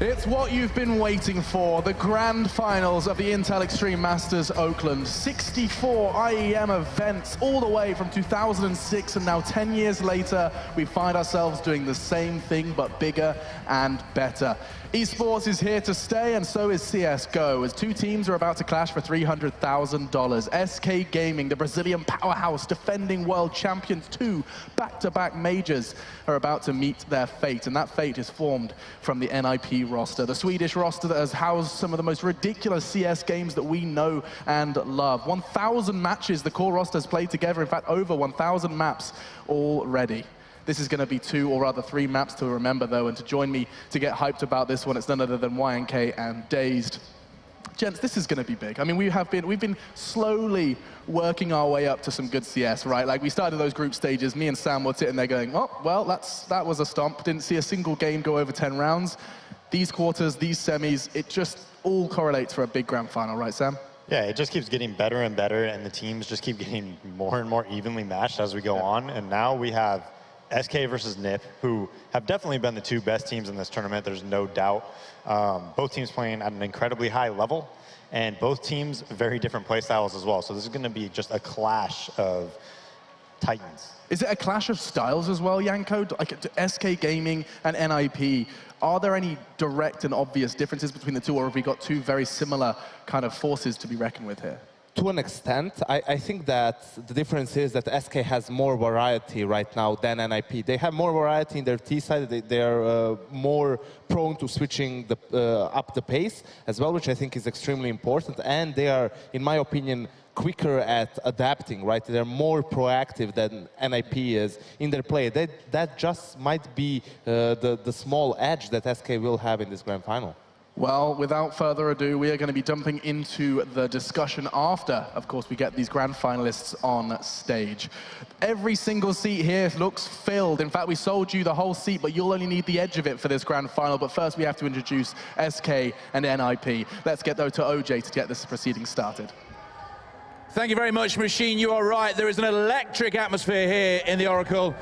It's what you've been waiting for, the grand finals of the Intel Extreme Masters Oakland. 64 IEM events all the way from 2006, and now 10 years later, we find ourselves doing the same thing, but bigger and better. Esports is here to stay, and so is CSGO, as two teams are about to clash for $300,000. SK Gaming, the Brazilian powerhouse, defending world champions, two back-to-back majors, are about to meet their fate, and that fate is formed from the NiP roster, the Swedish roster that has housed some of the most ridiculous CS games that we know and love. 1,000 matches the core roster has played together, in fact, over 1,000 maps already. This is going to be 2 or rather 3 maps to remember, though, and to join me to get hyped about this one, it's none other than YNK and Dazed. Gents, this is going to be big. I mean, we've been slowly working our way up to some good CS, right? Like, we started those group stages, me and Sam were sitting there going, oh, well, that was a stomp. Didn't see a single game go over 10 rounds. These quarters, these semis, it just all correlates for a big grand final, right, Sam? Yeah, it just keeps getting better and better, and the teams just keep getting more and more evenly matched as we go on. And now we have SK versus NiP, who have definitely been the two best teams in this tournament, there's no doubt. Both teams playing at an incredibly high level, and both teams very different play styles as well. So this is going to be just a clash of titans. Is it a clash of styles as well, Janko? Like SK Gaming and NiP, are there any direct and obvious differences between the two, or have we got two very similar kind of forces to be reckoned with here? To an extent, I think that the difference is that SK has more variety right now than NiP. They have more variety in their T side. They are more prone to switching up the pace as well, which I think is extremely important. And they are, in my opinion, quicker at adapting, right? They're more proactive than NiP is in their play. That just might be the small edge that SK will have in this grand final. Well, without further ado, we are going to be jumping into the discussion after, of course, we get these grand finalists on stage. Every single seat here looks filled. In fact, we sold you the whole seat, but you'll only need the edge of it for this grand final. But first, we have to introduce SK and NiP. Let's get, though, to OJ to get this proceeding started. Thank you very much, Machine. You are right. There is an electric atmosphere here in the Oracle.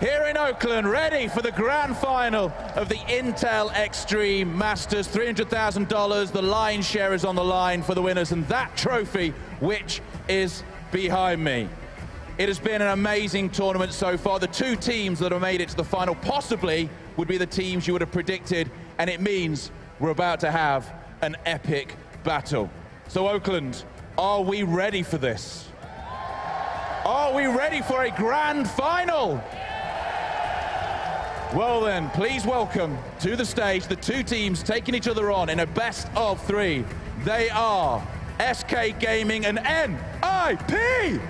Here in Oakland, ready for the grand final of the Intel Extreme Masters. $300,000, the lion's share is on the line for the winners, and that trophy, which is behind me. It has been an amazing tournament so far. The two teams that have made it to the final possibly would be the teams you would have predicted, and it means we're about to have an epic battle. So Oakland, are we ready for this? Are we ready for a grand final? Well then, please welcome to the stage the two teams taking each other on in a best of 3. They are SK Gaming and NiP!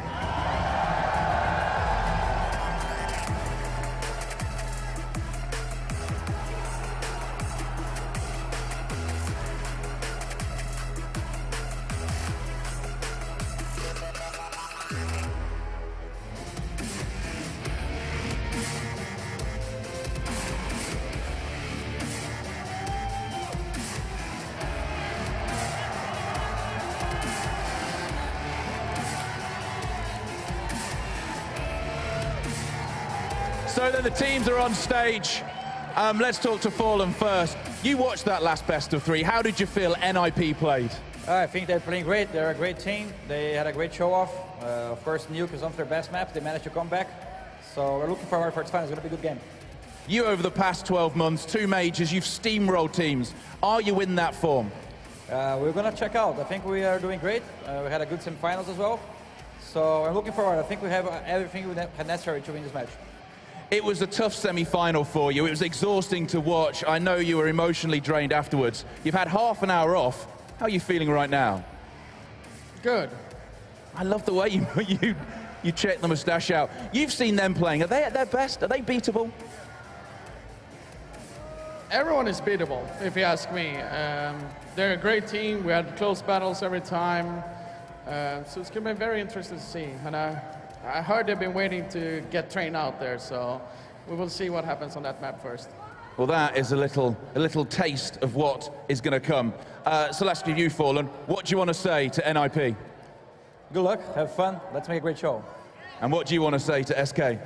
So then the teams are on stage. Let's talk to Fallen first. You watched that last best of 3. How did you feel NiP played? I think they're playing great. They're a great team. They had a great show-off. Of course, Nuke is on their best maps. They managed to come back. So we're looking forward for this final. It's going to be a good game. You, over the past 12 months, 2 majors, you've steamrolled teams. Are you in that form? We're going to check out. I think we are doing great. We had a good semifinals as well. So I'm looking forward. I think we have everything we had necessary to win this match. It was a tough semi-final for you. It was exhausting to watch. I know you were emotionally drained afterwards. You've had half an hour off. How are you feeling right now? Good. I love the way you check the moustache out. You've seen them playing. Are they at their best? Are they beatable? Everyone is beatable, if you ask me. They're a great team. We had close battles every time. So it's going to be very interesting to see. And I heard they've been waiting to get trained out there, so we will see what happens on that map first. Well, that is a little taste of what is going to come. Celeste, you, Fallen, what do you want to say to NiP? Good luck, have fun, let's make a great show. And what do you want to say to SK?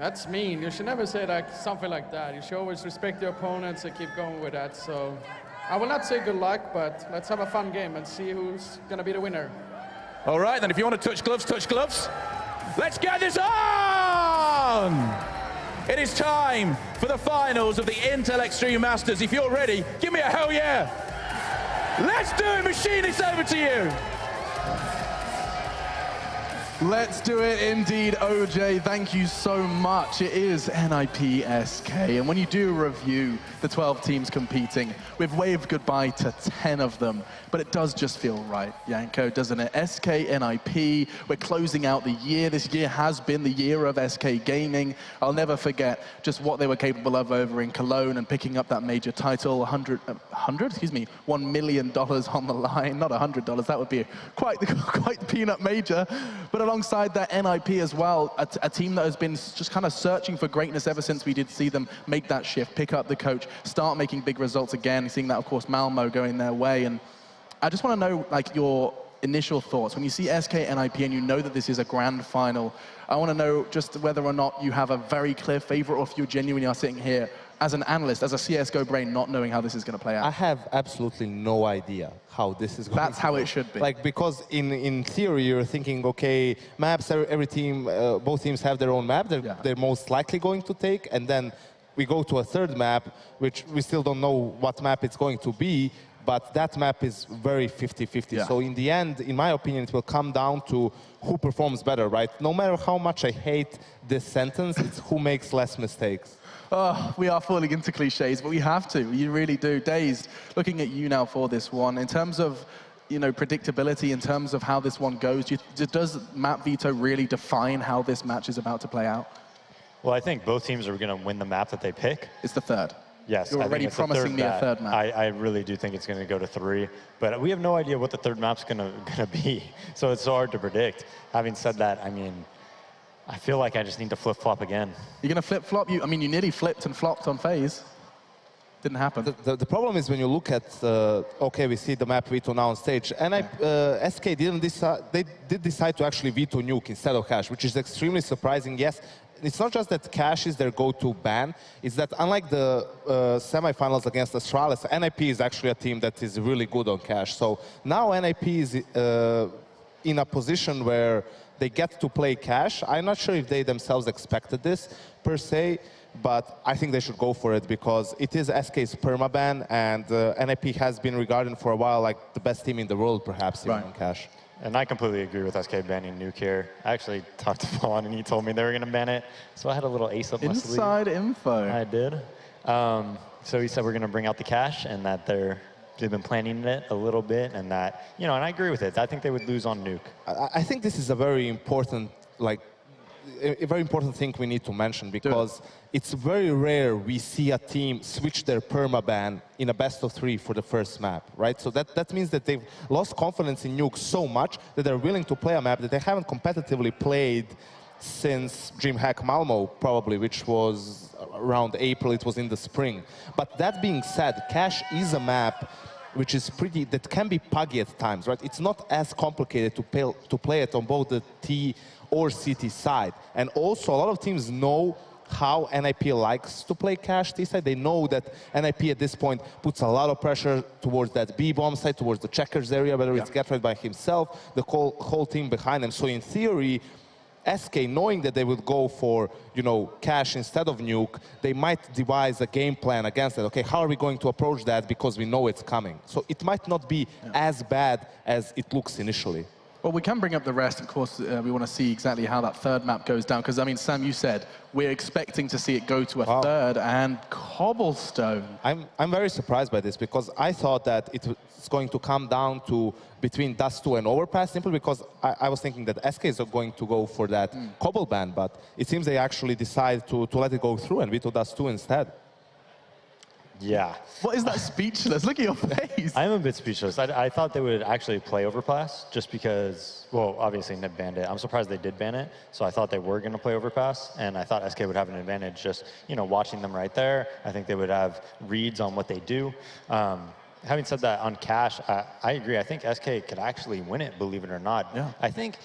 That's mean. You should never say like something like that. You should always respect your opponents and keep going with that. So I will not say good luck, but let's have a fun game and see who's going to be the winner. All right, then if you want to touch gloves, touch gloves. Let's get this on! It is time for the finals of the Intel Extreme Masters. If you're ready, give me a hell yeah! Let's do it, Machine, it's over to you! Let's do it indeed, OJ. Thank you so much. It is NiP SK. And when you do review the 12 teams competing, we've waved goodbye to 10 of them. But it does just feel right, Janko, doesn't it? SK, NiP, we're closing out the year. This year has been the year of SK Gaming. I'll never forget just what they were capable of over in Cologne and picking up that major title, $1 million on the line, not $100. That would be quite the peanut major. But alongside that, NiP as well, a team that has been just kind of searching for greatness ever since we did see them make that shift, pick up the coach, start making big results again, seeing that, of course, Malmo going their way. And I just want to know, like, your initial thoughts. When you see SK NiP and you know that this is a grand final, I want to know just whether or not you have a very clear favorite or if you genuinely are sitting here as an analyst, as a CSGO brain, not knowing how this is going to play out. I have absolutely no idea how this is going to go. That's how it should be. Like, because in theory, you're thinking, okay, maps, every team, both teams have their own map they're most likely going to take, and then we go to a third map, which we still don't know what map it's going to be, but that map is very 50-50. Yeah. So in the end, in my opinion, it will come down to who performs better, right? No matter how much I hate this sentence, it's who makes less mistakes. Oh, we are falling into cliches, but we have to. You really do. Dazed, looking at you now for this one, in terms of, you know, predictability, in terms of how this one goes, does map veto really define how this match is about to play out? Well, I think both teams are going to win the map that they pick. It's the third. Yes, You're already promising me a third map. I really do think it's going to go to 3, but we have no idea what the third map's going to be, so it's so hard to predict. Having said that, I mean, I feel like I just need to flip-flop again. You're going to flip-flop? I mean, you nearly flipped and flopped on phase. Didn't happen. The problem is when you look at, okay, we see the map veto now on stage, and SK did decide to actually veto Nuke instead of Cash, which is extremely surprising. Yes, it's not just that Cash is their go-to ban, it's that unlike the semifinals against Astralis, NiP is actually a team that is really good on Cash. So now NiP is in a position where they get to play Cash. I'm not sure if they themselves expected this, per se, but I think they should go for it because it is SK's permaban, and NiP has been regarded for a while like the best team in the world, perhaps, even on Cash. And I completely agree with SK banning Nuke here. I actually talked to Vaughn, and he told me they were going to ban it, so I had a little ace up my sleeve. Inside info. I did. So he said we're going to bring out the Cash, and that they've been planning it a little bit, and that, you know, and I agree with it. I think they would lose on Nuke. I think this is a very important, like, a very important thing we need to mention, because it's very rare we see a team switch their permaban in a best-of-3 for the first map, right? So that means that they've lost confidence in Nuke so much that they're willing to play a map that they haven't competitively played since DreamHack Malmo, probably, which was around April. It was in the spring. But that being said, Cash is a map which is that can be puggy at times, right? It's not as complicated to play it on both the T or CT side. And also, a lot of teams know how NiP likes to play Cash T side. They know that NiP at this point puts a lot of pressure towards that B bomb side, towards the checkers area, whether it's Getright by himself, the whole team behind him. So in theory, SK, knowing that they would go for, you know, Cash instead of Nuke, they might devise a game plan against it. Okay, how are we going to approach that because we know it's coming? So it might not be as bad as it looks initially. Well, we can bring up the rest. Of course, we want to see exactly how that third map goes down. Because, I mean, Sam, you said we're expecting to see it go to a third, and Cobblestone. I'm very surprised by this, because I thought that it's going to come down to between Dust 2 and Overpass, simply because I was thinking that SK is going to go for that Cobble ban, but it seems they actually decide to let it go through and veto Dust 2 instead. Yeah. What is that speechless? Look at your face. I'm a bit speechless. I thought they would actually play Overpass just because, well, obviously NiP banned it. I'm surprised they did ban it. So I thought they were going to play Overpass, and I thought SK would have an advantage just, you know, watching them right there. I think they would have reads on what they do. Having said that, on Cash, I agree. I think SK could actually win it, believe it or not. Yeah. I think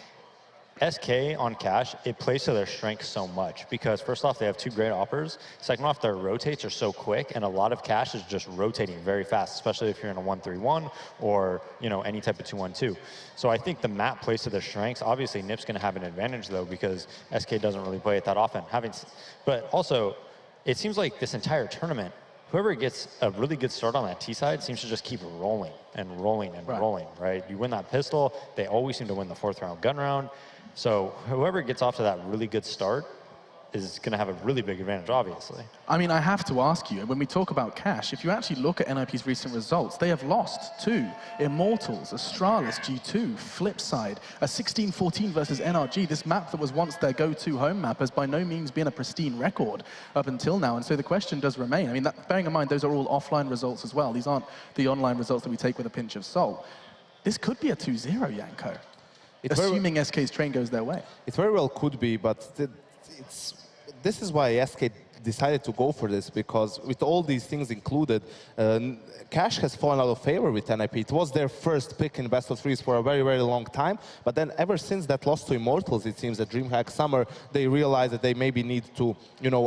SK on cash, it plays to their strengths so much because first off, they have two great operas. Second off, their rotates are so quick, and a lot of cash is just rotating very fast, especially if you're in a 1-3-1 or any type of 2-1-2. So I think the map plays to their strengths. Obviously, NiP's going to have an advantage though because SK doesn't really play it that often. But also, it seems like this entire tournament, whoever gets a really good start on that T side seems to just keep rolling and rolling and rolling, right? You win that pistol, they always seem to win the 4th round gun round. So whoever gets off to that really good start is going to have a really big advantage, obviously. I mean, I have to ask you, when we talk about cash, if you actually look at NiP's recent results, they have lost to Immortals, Astralis, G2, Flipside, a 16-14 versus NRG. This map that was once their go-to home map has by no means been a pristine record up until now. And so the question does remain. I mean, bearing in mind, those are all offline results as well. These aren't the online results that we take with a pinch of salt. This could be a 2-0, Janko. Assuming SK's train goes their way. It very well could be, but this is why SK decided to go for this, because with all these things included, cash has fallen out of favor with NiP. It was their first pick in best of threes for a very, very long time, but then ever since that loss to Immortals, it seems, at DreamHack Summer, they realized that they maybe need to,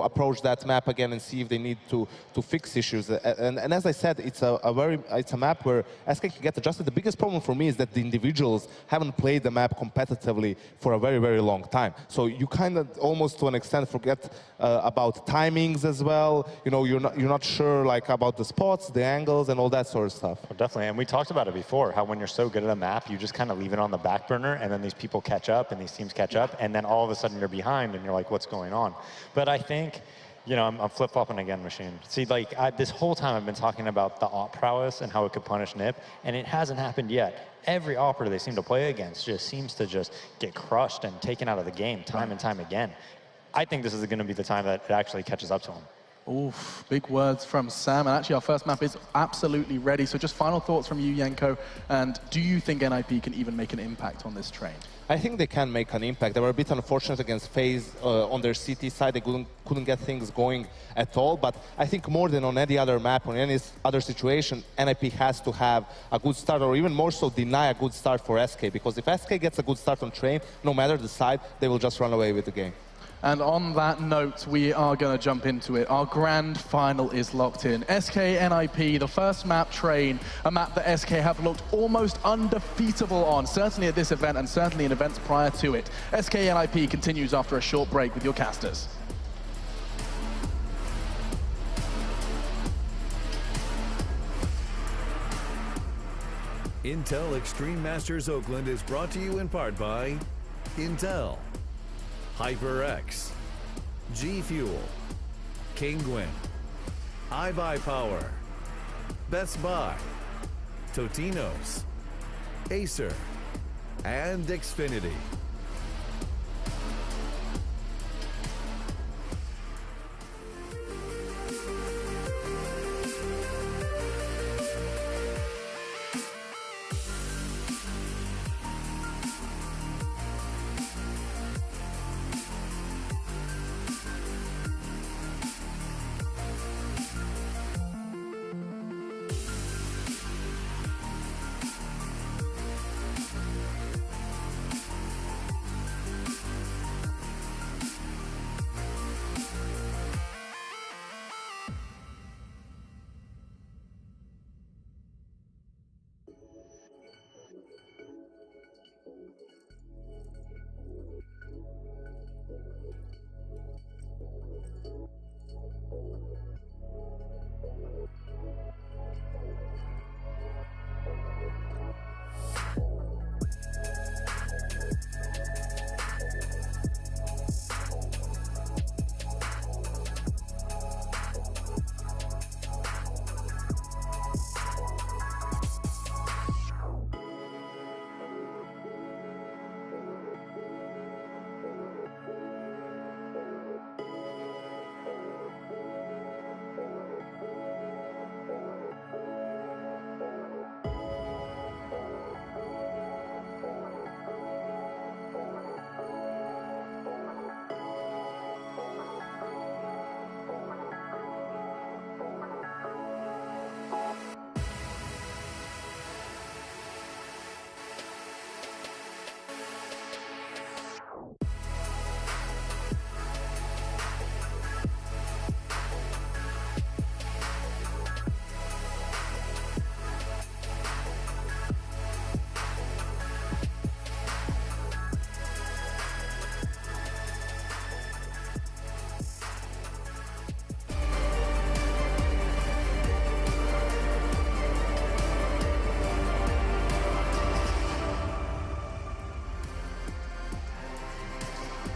approach that map again and see if they need to fix issues. And as I said, it's a map where SK can get adjusted. The biggest problem for me is that the individuals haven't played the map competitively for a very, very long time. So you kind of almost to an extent forget about timings as well. You're not sure about the spots, the angles, and all that sort of stuff. Well, definitely, and we talked about it before, how when you're so good at a map, you just kind of leave it on the back burner, and then these people catch up, and these teams catch up, and then all of a sudden you're behind, and you're like, what's going on? But I think, I'm flip-flopping again, Machine. See, this whole time I've been talking about the op prowess and how it could punish NiP, and it hasn't happened yet. Every opera they seem to play against just seems to just get crushed and taken out of the game time and time again. I think this is going to be the time that it actually catches up to them. Oof, big words from Sam. And actually, our first map is absolutely ready. So just final thoughts from you, Janko. And do you think NiP can even make an impact on this train? I think they can make an impact. They were a bit unfortunate against FaZe on their CT side. They couldn't get things going at all. But I think more than on any other map, on any other situation, NiP has to have a good start, or even more so deny a good start for SK. Because if SK gets a good start on train, no matter the side, they will just run away with the game. And on that note, we are going to jump into it. Our grand final is locked in. SK NiP, the first map train, a map that SK have looked almost undefeatable on, certainly at this event and certainly in events prior to it. SK NiP continues after a short break with your casters. Intel Extreme Masters Oakland is brought to you in part by Intel, HyperX, G Fuel, Kingwin, iBuyPower, Best Buy, Totino's, Acer, and Xfinity.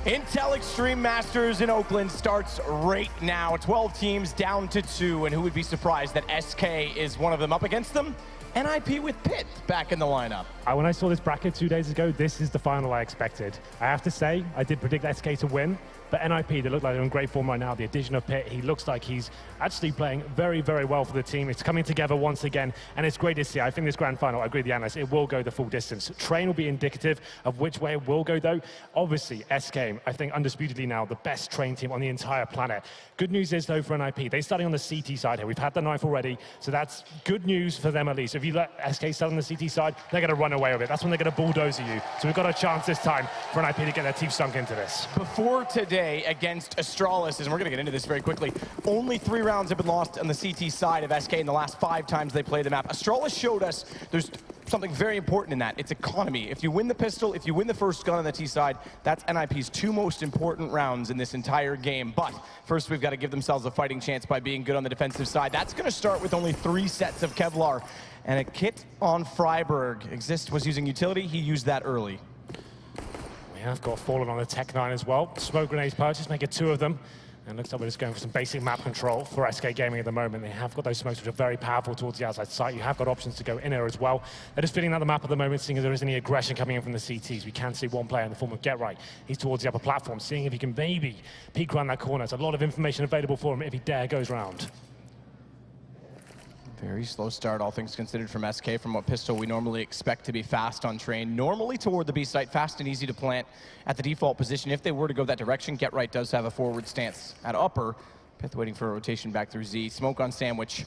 Intel Extreme Masters in Oakland starts right now. 12 teams down to 2, and who would be surprised that SK is one of them up against them? NiP with Pitt back in the lineup. When I saw this bracket 2 days ago, this is the final I expected. I have to say, I did predict SK to win, but NiP, they look like they're in great form right now. The addition of Pitt, he looks like he's actually playing very, very well for the team. It's coming together once again, and it's great to see. I think this grand final, I agree with the analysts, it will go the full distance. Train will be indicative of which way it will go, though. Obviously, SK, I think undisputedly now, the best train team on the entire planet. Good news is, though, for NiP, they're starting on the CT side here. We've had the knife already, so that's good news for them at least. If you let SK start on the CT side, they're going to run away with it. That's when they're going to bulldoze you. So we've got a chance this time for NiP to get their teeth sunk into this. Before today against Astralis, and we're going to get into this very quickly, only 3 rounds have been lost on the CT side of SK in the last 5 times they played the map. Astralis showed us there's something very important in that. It's economy. If you win the pistol, if you win the first gun on the T side, that's NiP's 2 most important rounds in this entire game. But first, we've got to give themselves a fighting chance by being good on the defensive side. That's going to start with only 3 sets of Kevlar. And a kit on Freiburg. Exist was using utility. He used that early. We have got Fallen on the Tech 9 as well. Smoke grenades purchased, make it 2 of them. And looks like we're just going for some basic map control for SK Gaming at the moment. They have got those smokes which are very powerful towards the outside site. You have got options to go in there as well. They're just filling out the map at the moment, seeing if there is any aggression coming in from the CTs. We can see one player in the form of Get Right. He's towards the upper platform, seeing if he can maybe peek around that corner. There's a lot of information available for him if he dare goes round. Very slow start, all things considered, from SK. From what pistol we normally expect to be fast on train. Normally toward the B site, fast and easy to plant at the default position. If they were to go that direction, Get Right does have a forward stance at upper. Pith waiting for a rotation back through Z. Smoke on Sandwich.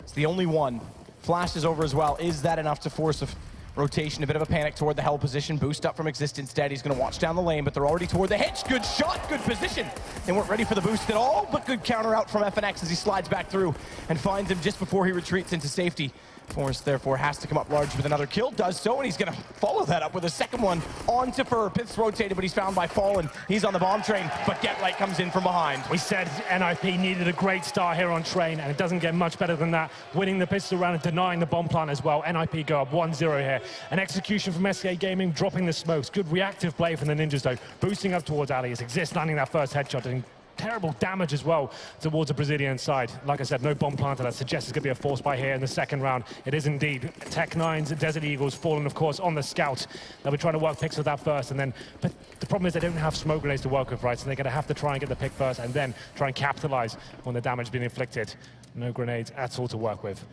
It's the only one. Flash is over as well. Is that enough to force a rotation? A bit of a panic toward the hell position. Boost up from Exist instead. He's going to watch down the lane, but they're already toward the hedge. Good shot, good position. They weren't ready for the boost at all, but good counter out from FNX as he slides back through and finds him just before he retreats into safety. Forrest, therefore, has to come up large with another kill. Does so, and he's going to follow that up with a second one onto Fur. Pith's rotated, but he's found by Fallen. He's on the bomb train, but Get Right comes in from behind. We said NiP needed a great start here on train, and it doesn't get much better than that. Winning the pistol round and denying the bomb plant as well. NiP go up 1-0 here. An execution from SK Gaming, dropping the smokes. Good reactive play from the Ninjas, though. Boosting up towards Ali. As Exist landing that first headshot, doing terrible damage as well towards the Brazilian side. Like I said, no bomb planter. That suggests it's going to be a force buy here in the second round. It is indeed. Tech 9s, Desert Eagles, Fallen, of course, on the scout. They'll be trying to work picks with that first, and then, but the problem is they don't have smoke grenades to work with, right? So they're going to have to try and get the pick first, and then try and capitalize on the damage being inflicted. No grenades at all to work with.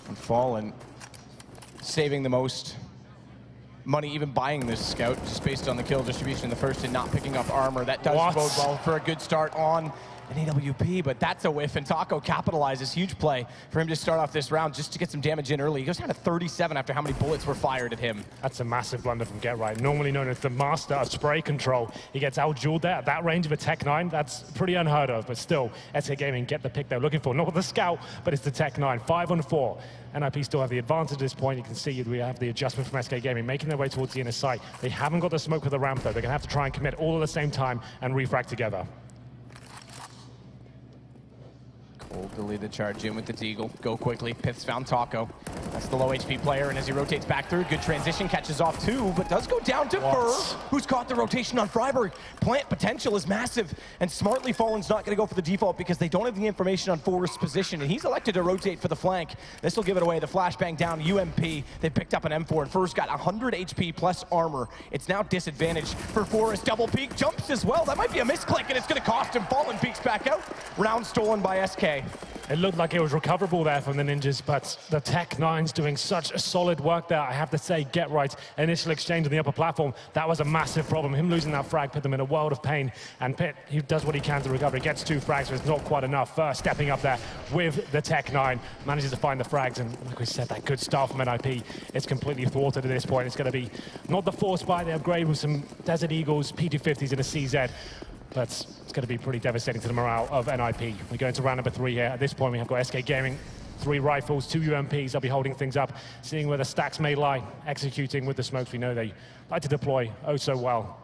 And Fallen saving the most money even buying this scout, just based on the kill distribution in the first and not picking up armor. That does bode well for a good start on an AWP, but that's a whiff, and Taco capitalizes. Huge play for him to start off this round just to get some damage in early. He goes down to 37 after how many bullets were fired at him. That's a massive blunder from Get Right, normally known as the master of spray control. He gets out-jeweled there at that range of a Tech 9. That's pretty unheard of, but still, SK Gaming get the pick they're looking for. Not with the scout, but it's the Tech 9. 5-on-4. NiP still have the advantage at this point. You can see we have the adjustment from SK Gaming, making their way towards the inner site. They haven't got the smoke with the ramp, though. They're going to have to try and commit all at the same time and refrag together. Cold to lead the charge in with the Deagle. Go quickly. Pith's found Taco. That's the low HP player, and as he rotates back through, good transition, catches off 2, but does go down to Fur, who's caught the rotation on Freiburg. Plant potential is massive, and smartly Fallen's not going to go for the default because they don't have the information on Forrest's position, and he's elected to rotate for the flank. This will give it away. The flashbang down, UMP. They picked up an M4, and Fur's got 100 HP plus armor. It's now disadvantaged for Forrest. Double peek, jumps as well. That might be a misclick, and it's going to cost him. Fallen peeks back out. Round stolen by SK. It looked like it was recoverable there from the Ninjas, but the Tech 9's doing such a solid work there. I have to say, Get Right, initial exchange on the upper platform, that was a massive problem. Him losing that frag put them in a world of pain, and Pitt, he does what he can to recover. He gets 2 frags, but it's not quite enough. First, stepping up there with the Tech 9, manages to find the frags, and like we said, that good start from NiP is completely thwarted at this point. It's going to be not the force buy, they upgrade with some Desert Eagles, P250s, and a CZ. But it's going to be pretty devastating to the morale of NiP. We go into round number 3 here. At this point, we have got SK Gaming, 3 rifles, 2 UMPs. They'll be holding things up, seeing where the stacks may lie, executing with the smokes. We know they like to deploy oh so well.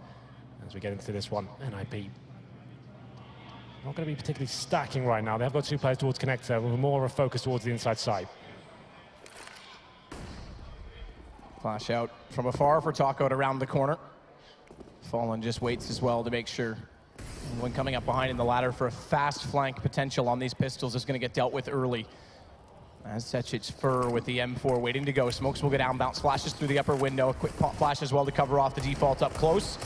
As we get into this one, NiP not going to be particularly stacking right now. They have got 2 players towards connector, with more of a focus towards the inside side. Flash out from afar for Taco to round the corner. Fallen just waits as well to make sure when coming up behind in the ladder for a fast flank potential on these pistols is going to get dealt with early. As Secic's Fur with the M4 waiting to go. Smokes will go down, bounce flashes through the upper window. A quick pop flash as well to cover off the default up close.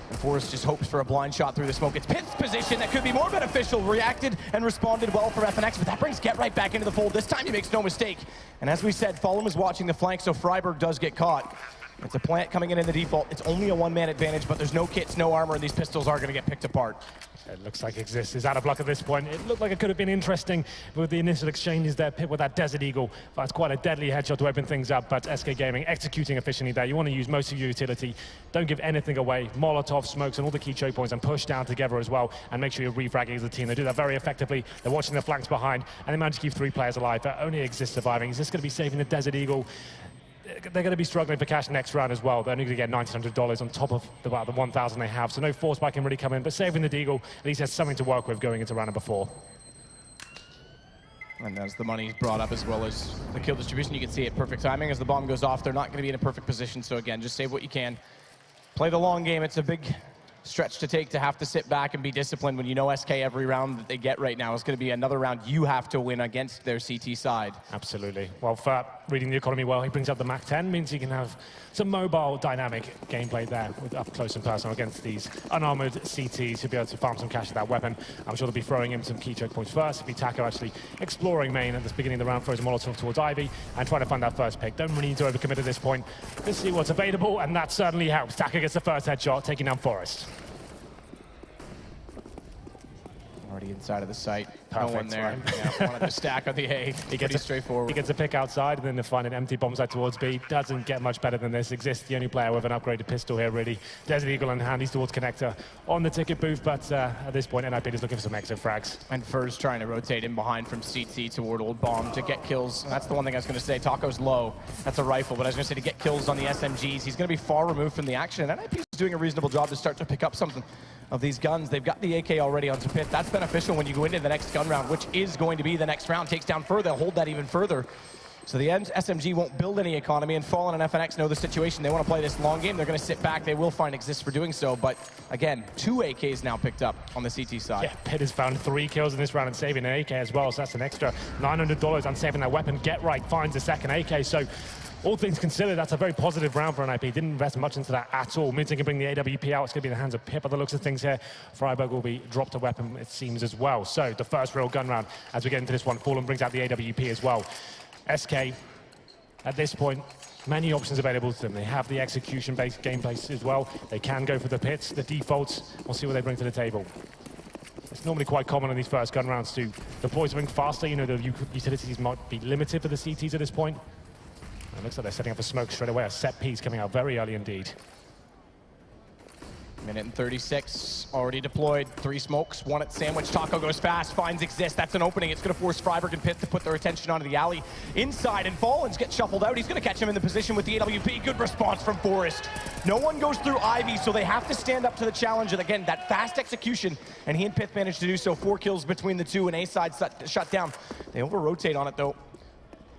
And Forrest just hopes for a blind shot through the smoke. It's Pitt's position that could be more beneficial. Reacted and responded well from FNX, but that brings Get Right back into the fold. This time he makes no mistake. And as we said, Fallen was watching the flank, so Freiburg does get caught. It's a plant coming in the default. It's only a one-man advantage, but there's no kits, no armor, and these pistols are going to get picked apart. It looks like Exist is out of luck at this point. It looked like it could have been interesting with the initial exchanges there, Pit with that Desert Eagle. That's quite a deadly headshot to open things up, but SK Gaming executing efficiently there. You want to use most of your utility. Don't give anything away. Molotov, smokes, and all the key choke points, and push down together as well, and make sure you're refragging as a team. They do that very effectively. They're watching the flanks behind, and they manage to keep 3 players alive, but only Exist surviving. Is this going to be saving the Desert Eagle? They're going to be struggling for cash next round as well. They're only going to get $1,900 on top of the 1,000 they have, so no force back can really come in, but saving the Deagle at least has something to work with going into round number 4. And as the money is brought up as well as the kill distribution, you can see it perfect timing. As the bomb goes off, they're not going to be in a perfect position, so again, just save what you can. Play the long game. It's a big stretch to take to have to sit back and be disciplined when you know SK every round that they get right now is going to be another round you have to win against their CT side. Absolutely. Well, for reading the economy well, he brings up the MAC-10, means he can have some mobile dynamic gameplay there with up close and personal against these unarmored CTs to be able to farm some cash with that weapon. I'm sure they'll be throwing him some key choke points first. It'll be Taco actually exploring main at the beginning of the round, throws a Molotov towards Ivy and trying to find that first pick. Don't really need to overcommit at this point. Let's see what's available, and that certainly helps. Taco gets the first headshot, taking down Forrest. Already inside of the site. Perfect, no one there. right? Yeah, wanted to stack on the A. He gets straightforward. He gets a pick outside, and then to find an empty bomb site towards B. Doesn't get much better than this. Exists the only player with an upgraded pistol here, really. Desert Eagle in hand. He's towards Connector on the ticket booth, but at this point, NIP is looking for some extra frags. And Fur's trying to rotate in behind from CT toward Old Bomb to get kills. And that's the one thing I was going to say. Taco's low. That's a rifle, but I was going to say to get kills on the SMGs, he's going to be far removed from the action. And NIP is doing a reasonable job to start to pick up something of these guns. They've got the AK already onto Pit. That's beneficial when you go into the next gun round, which is going to be the next round. Takes down Fur, they'll hold that even further. So the SMG won't build any economy, and Fallen and FNX know the situation. They want to play this long game. They're going to sit back. They will find Exist for doing so, but again, 2 AKs now picked up on the CT side. Yeah, Pit has found 3 kills in this round and saving an AK as well, so that's an extra $900 on saving that weapon. Get Right finds a second AK, so all things considered, that's a very positive round for NIP. Didn't invest much into that at all. Means they can bring the AWP out. It's going to be in the hands of Pip by the looks of things here. Freiburg will be dropped a weapon, it seems, as well. So the first real gun round as we get into this one. Fallen brings out the AWP as well. SK, at this point, many options available to them. They have the execution-based gameplay as well. They can go for the pits, the defaults. We'll see what they bring to the table. It's normally quite common in these first gun rounds to deploy something faster. You know, the utilities might be limited for the CTs at this point. It looks like they're setting up a smoke straight away. A set piece coming out very early indeed. Minute and 36, already deployed. 3 smokes, 1 at Sandwich. Taco goes fast, finds Exist. That's an opening. It's going to force Freiburg and Pit to put their attention onto the alley. Inside, and Fallens get shuffled out. He's going to catch him in the position with the AWP. Good response from Forrest. No one goes through Ivy, so they have to stand up to the challenge. And again, that fast execution, and he and Pith managed to do so. 4 kills between the two, and A side shut down. They over-rotate on it, though.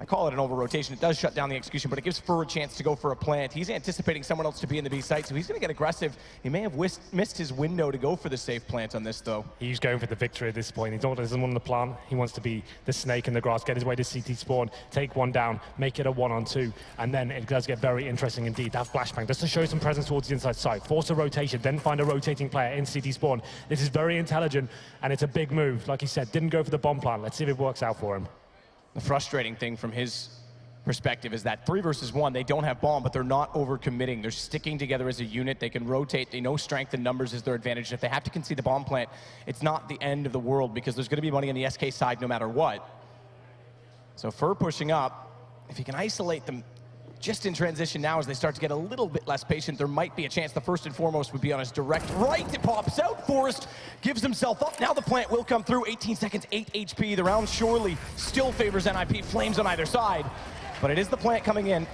I call it an over-rotation. It does shut down the execution, but it gives Fur a chance to go for a plant. He's anticipating someone else to be in the B site, so he's going to get aggressive. He may have missed his window to go for the safe plant on this, though. He's going for the victory at this point. He doesn't want the plant. He wants to be the snake in the grass, get his way to CT spawn, take one down, make it a 1-on-2, and then it does get very interesting indeed. That flashbang just to show some presence towards the inside side. Force a rotation, then find a rotating player in CT spawn. This is very intelligent, and it's a big move. Like he said, didn't go for the bomb plant. Let's see if it works out for him. The frustrating thing from his perspective is that 3 versus 1, they don't have bomb, but they're not over-committing. They're sticking together as a unit. They can rotate. They know strength and numbers is their advantage. If they have to concede the bomb plant, it's not the end of the world because there's going to be money on the SK side no matter what. So Fur pushing up. If he can isolate them just in transition now as they start to get a little bit less patient, there might be a chance. The first and foremost would be on his direct right. It pops out. Forrest gives himself up. Now the plant will come through. 18 seconds, 8 HP. The round surely still favors NIP. Flames on either side. But it is the plant coming in.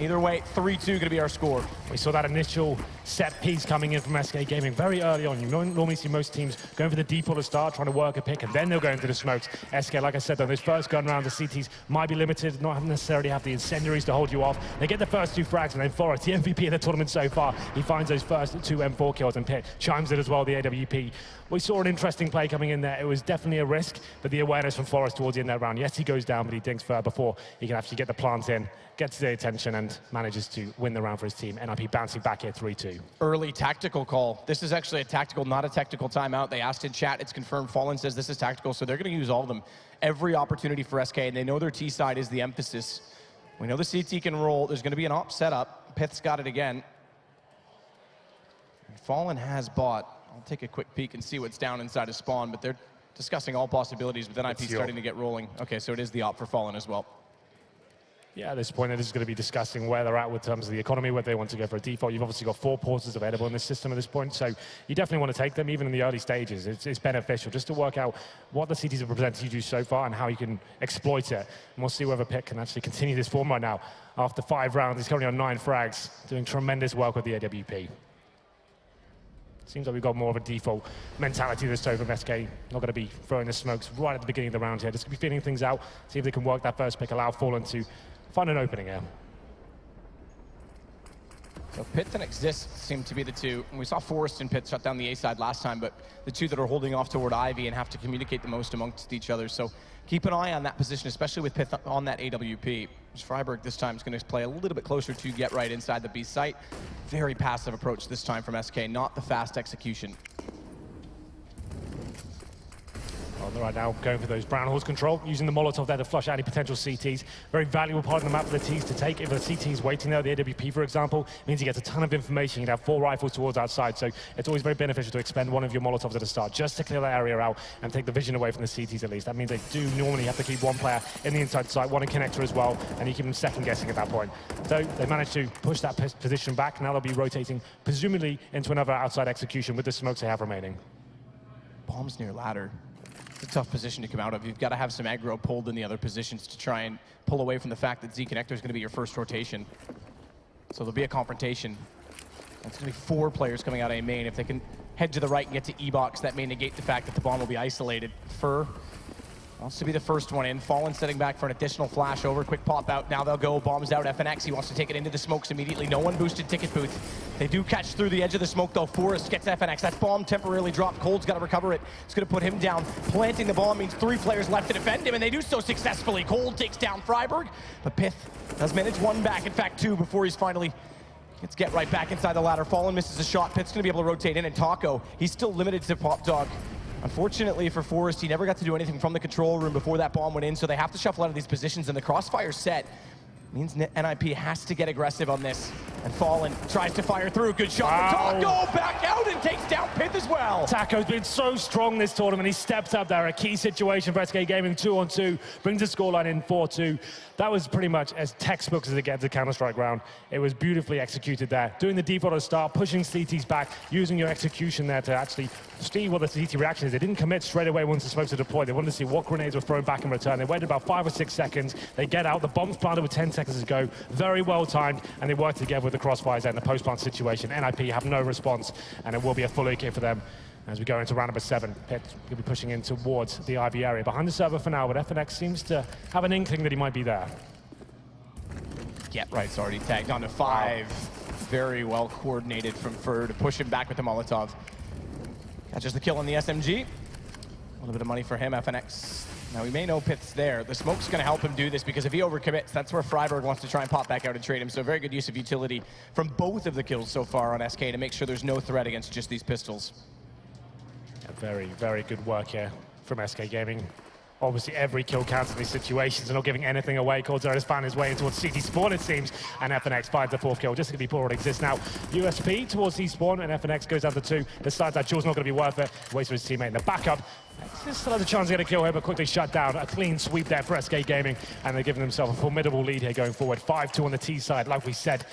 Either way, 3-2 going to be our score. We saw that initial set piece coming in from SK Gaming very early on. You normally see most teams going for the default to start, trying to work a pick, and then they'll go into the smokes. SK, like I said, on this first gun round, the CTs might be limited, not necessarily have the incendiaries to hold you off. They get the first 2 frags, and then Forrest, the MVP of the tournament so far, he finds those first 2 M4 kills, and Pitt chimes in as well, the AWP. We saw an interesting play coming in there. It was definitely a risk, but the awareness from Forrest towards the end of that round. Yes, he goes down, but he dinks fur before he can actually get the plant in, gets the attention, and manages to win the round for his team. NiP bouncing back here 3-2. Early tactical call. This is actually a tactical, not a technical timeout. They asked in chat, it's confirmed. Fallen says this is tactical, so they're going to use all of them. Every opportunity for SK, and they know their T side is the emphasis. We know the CT can roll. There's going to be an op setup. Pith's got it again. And Fallen has bought. I'll take a quick peek and see what's down inside of spawn, but they're discussing all possibilities with NiP starting to get rolling. Okay, so it is the op for Fallen as well. Yeah, at this point, they're just going to be discussing where they're at with terms of the economy, whether they want to go for a default. You've obviously got 4 pauses available in this system at this point, so you definitely want to take them, even in the early stages. It's beneficial just to work out what the CTs have presented you so far and how you can exploit it. And we'll see whether Pitt can actually continue this form right now. After 5 rounds, he's currently on 9 frags, doing tremendous work with the AWP. Seems like we've got more of a default mentality this time from SK. Not going to be throwing the smokes right at the beginning of the round here. Just going to be feeling things out, see if they can work that first pick, allow Fallen to find an opening here. So Pitt and Exist seem to be the 2. And we saw Forrest and Pitt shut down the A side last time, but the 2 that are holding off toward Ivy and have to communicate the most amongst each other. So keep an eye on that position, especially with Pitt on that AWP. Freiburg this time is going to play a little bit closer to get right inside the B site. Very passive approach this time from SK, not the fast execution. Right now, going for those brown horse control, using the Molotov there to flush out any potential CTs. Very valuable part of the map for the Ts to take. If a CT is waiting there, the AWP, for example, means he gets a ton of information. He'd have 4 rifles towards outside, so it's always very beneficial to expend one of your Molotovs at the start, just to clear that area out and take the vision away from the CTs at least. That means they do normally have to keep 1 player in the inside site, 1 in connector as well, and you keep them second-guessing at that point. So they managed to push that position back. Now they'll be rotating, presumably, into another outside execution with the smokes they have remaining. Bombs near ladder. It's a tough position to come out of. You've got to have some aggro pulled in the other positions to try and pull away from the fact that Z Connector is going to be your first rotation. So there'll be a confrontation. It's going to be 4 players coming out of A main. If they can head to the right and get to E-box, that may negate the fact that the bomb will be isolated. Fur wants to be the first one in. Fallen setting back for an additional flash over. Quick pop out. Now they'll go. Bombs out. FNX. He wants to take it into the smokes immediately. No one boosted ticket booth. They do catch through the edge of the smoke, though. Forrest gets FNX. That bomb temporarily dropped. Cold's got to recover it. It's going to put him down. Planting the bomb means 3 players left to defend him, and they do so successfully. Cold takes down Freiburg, but Pith does manage 1 back. In fact, 2 before he's finally gets get right back inside the ladder. Fallen misses a shot. Pith's going to be able to rotate in, and Taco, he's still limited to Pop Dog. Unfortunately for Forrest, he never got to do anything from the control room before that bomb went in, so they have to shuffle out of these positions, and the crossfire set means NiP has to get aggressive on this. And Fallen tries to fire through. Good shot from Taco, back out and takes down Pith as well. Taco's been so strong this tournament. He steps up there. A key situation for SK Gaming, 2-on-2, brings the scoreline in 4-2. That was pretty much as textbook as it gets to Counter-Strike round. It was beautifully executed there. Doing the default at the start, pushing CTs back, using your execution there to actually see what the CT reaction is. They didn't commit straight away once they're supposed to deploy. They wanted to see what grenades were thrown back in return. They waited about 5 or 6 seconds. They get out. The bomb's planted with 10 seconds to go. Very well timed, and they work together with the crossfires and the post-plant situation. NiP have no response, and it will be a full AK for them as we go into round number 7. Pitt will be pushing in towards the Ivy area. Behind the server for now, but FNX seems to have an inkling that he might be there. Get right's already tagged onto 5. Very well coordinated from Fur to push him back with the Molotov. Catches the kill on the SMG. A little bit of money for him, FNX. Now, we may know Pitt's there. The smoke's going to help him do this, because if he overcommits, that's where Freiburg wants to try and pop back out and trade him. So very good use of utility from both of the kills so far on SK to make sure there's no threat against just these pistols. Yeah, very, very good work here from SK Gaming. Obviously, every kill counts in these situations and not giving anything away. Coldzera has found his way in towards CT spawn, it seems, and FNX finds the 4th kill. Just to be poor, it exists now. USP towards C spawn, and FNX goes down to 2. Decides that duel's not going to be worth it. Waits for his teammate in the backup. Still has a chance to get a kill here, but quickly shut down. A clean sweep there for SK Gaming, and they're giving themselves a formidable lead here going forward. 5-2 on the T side, like we said.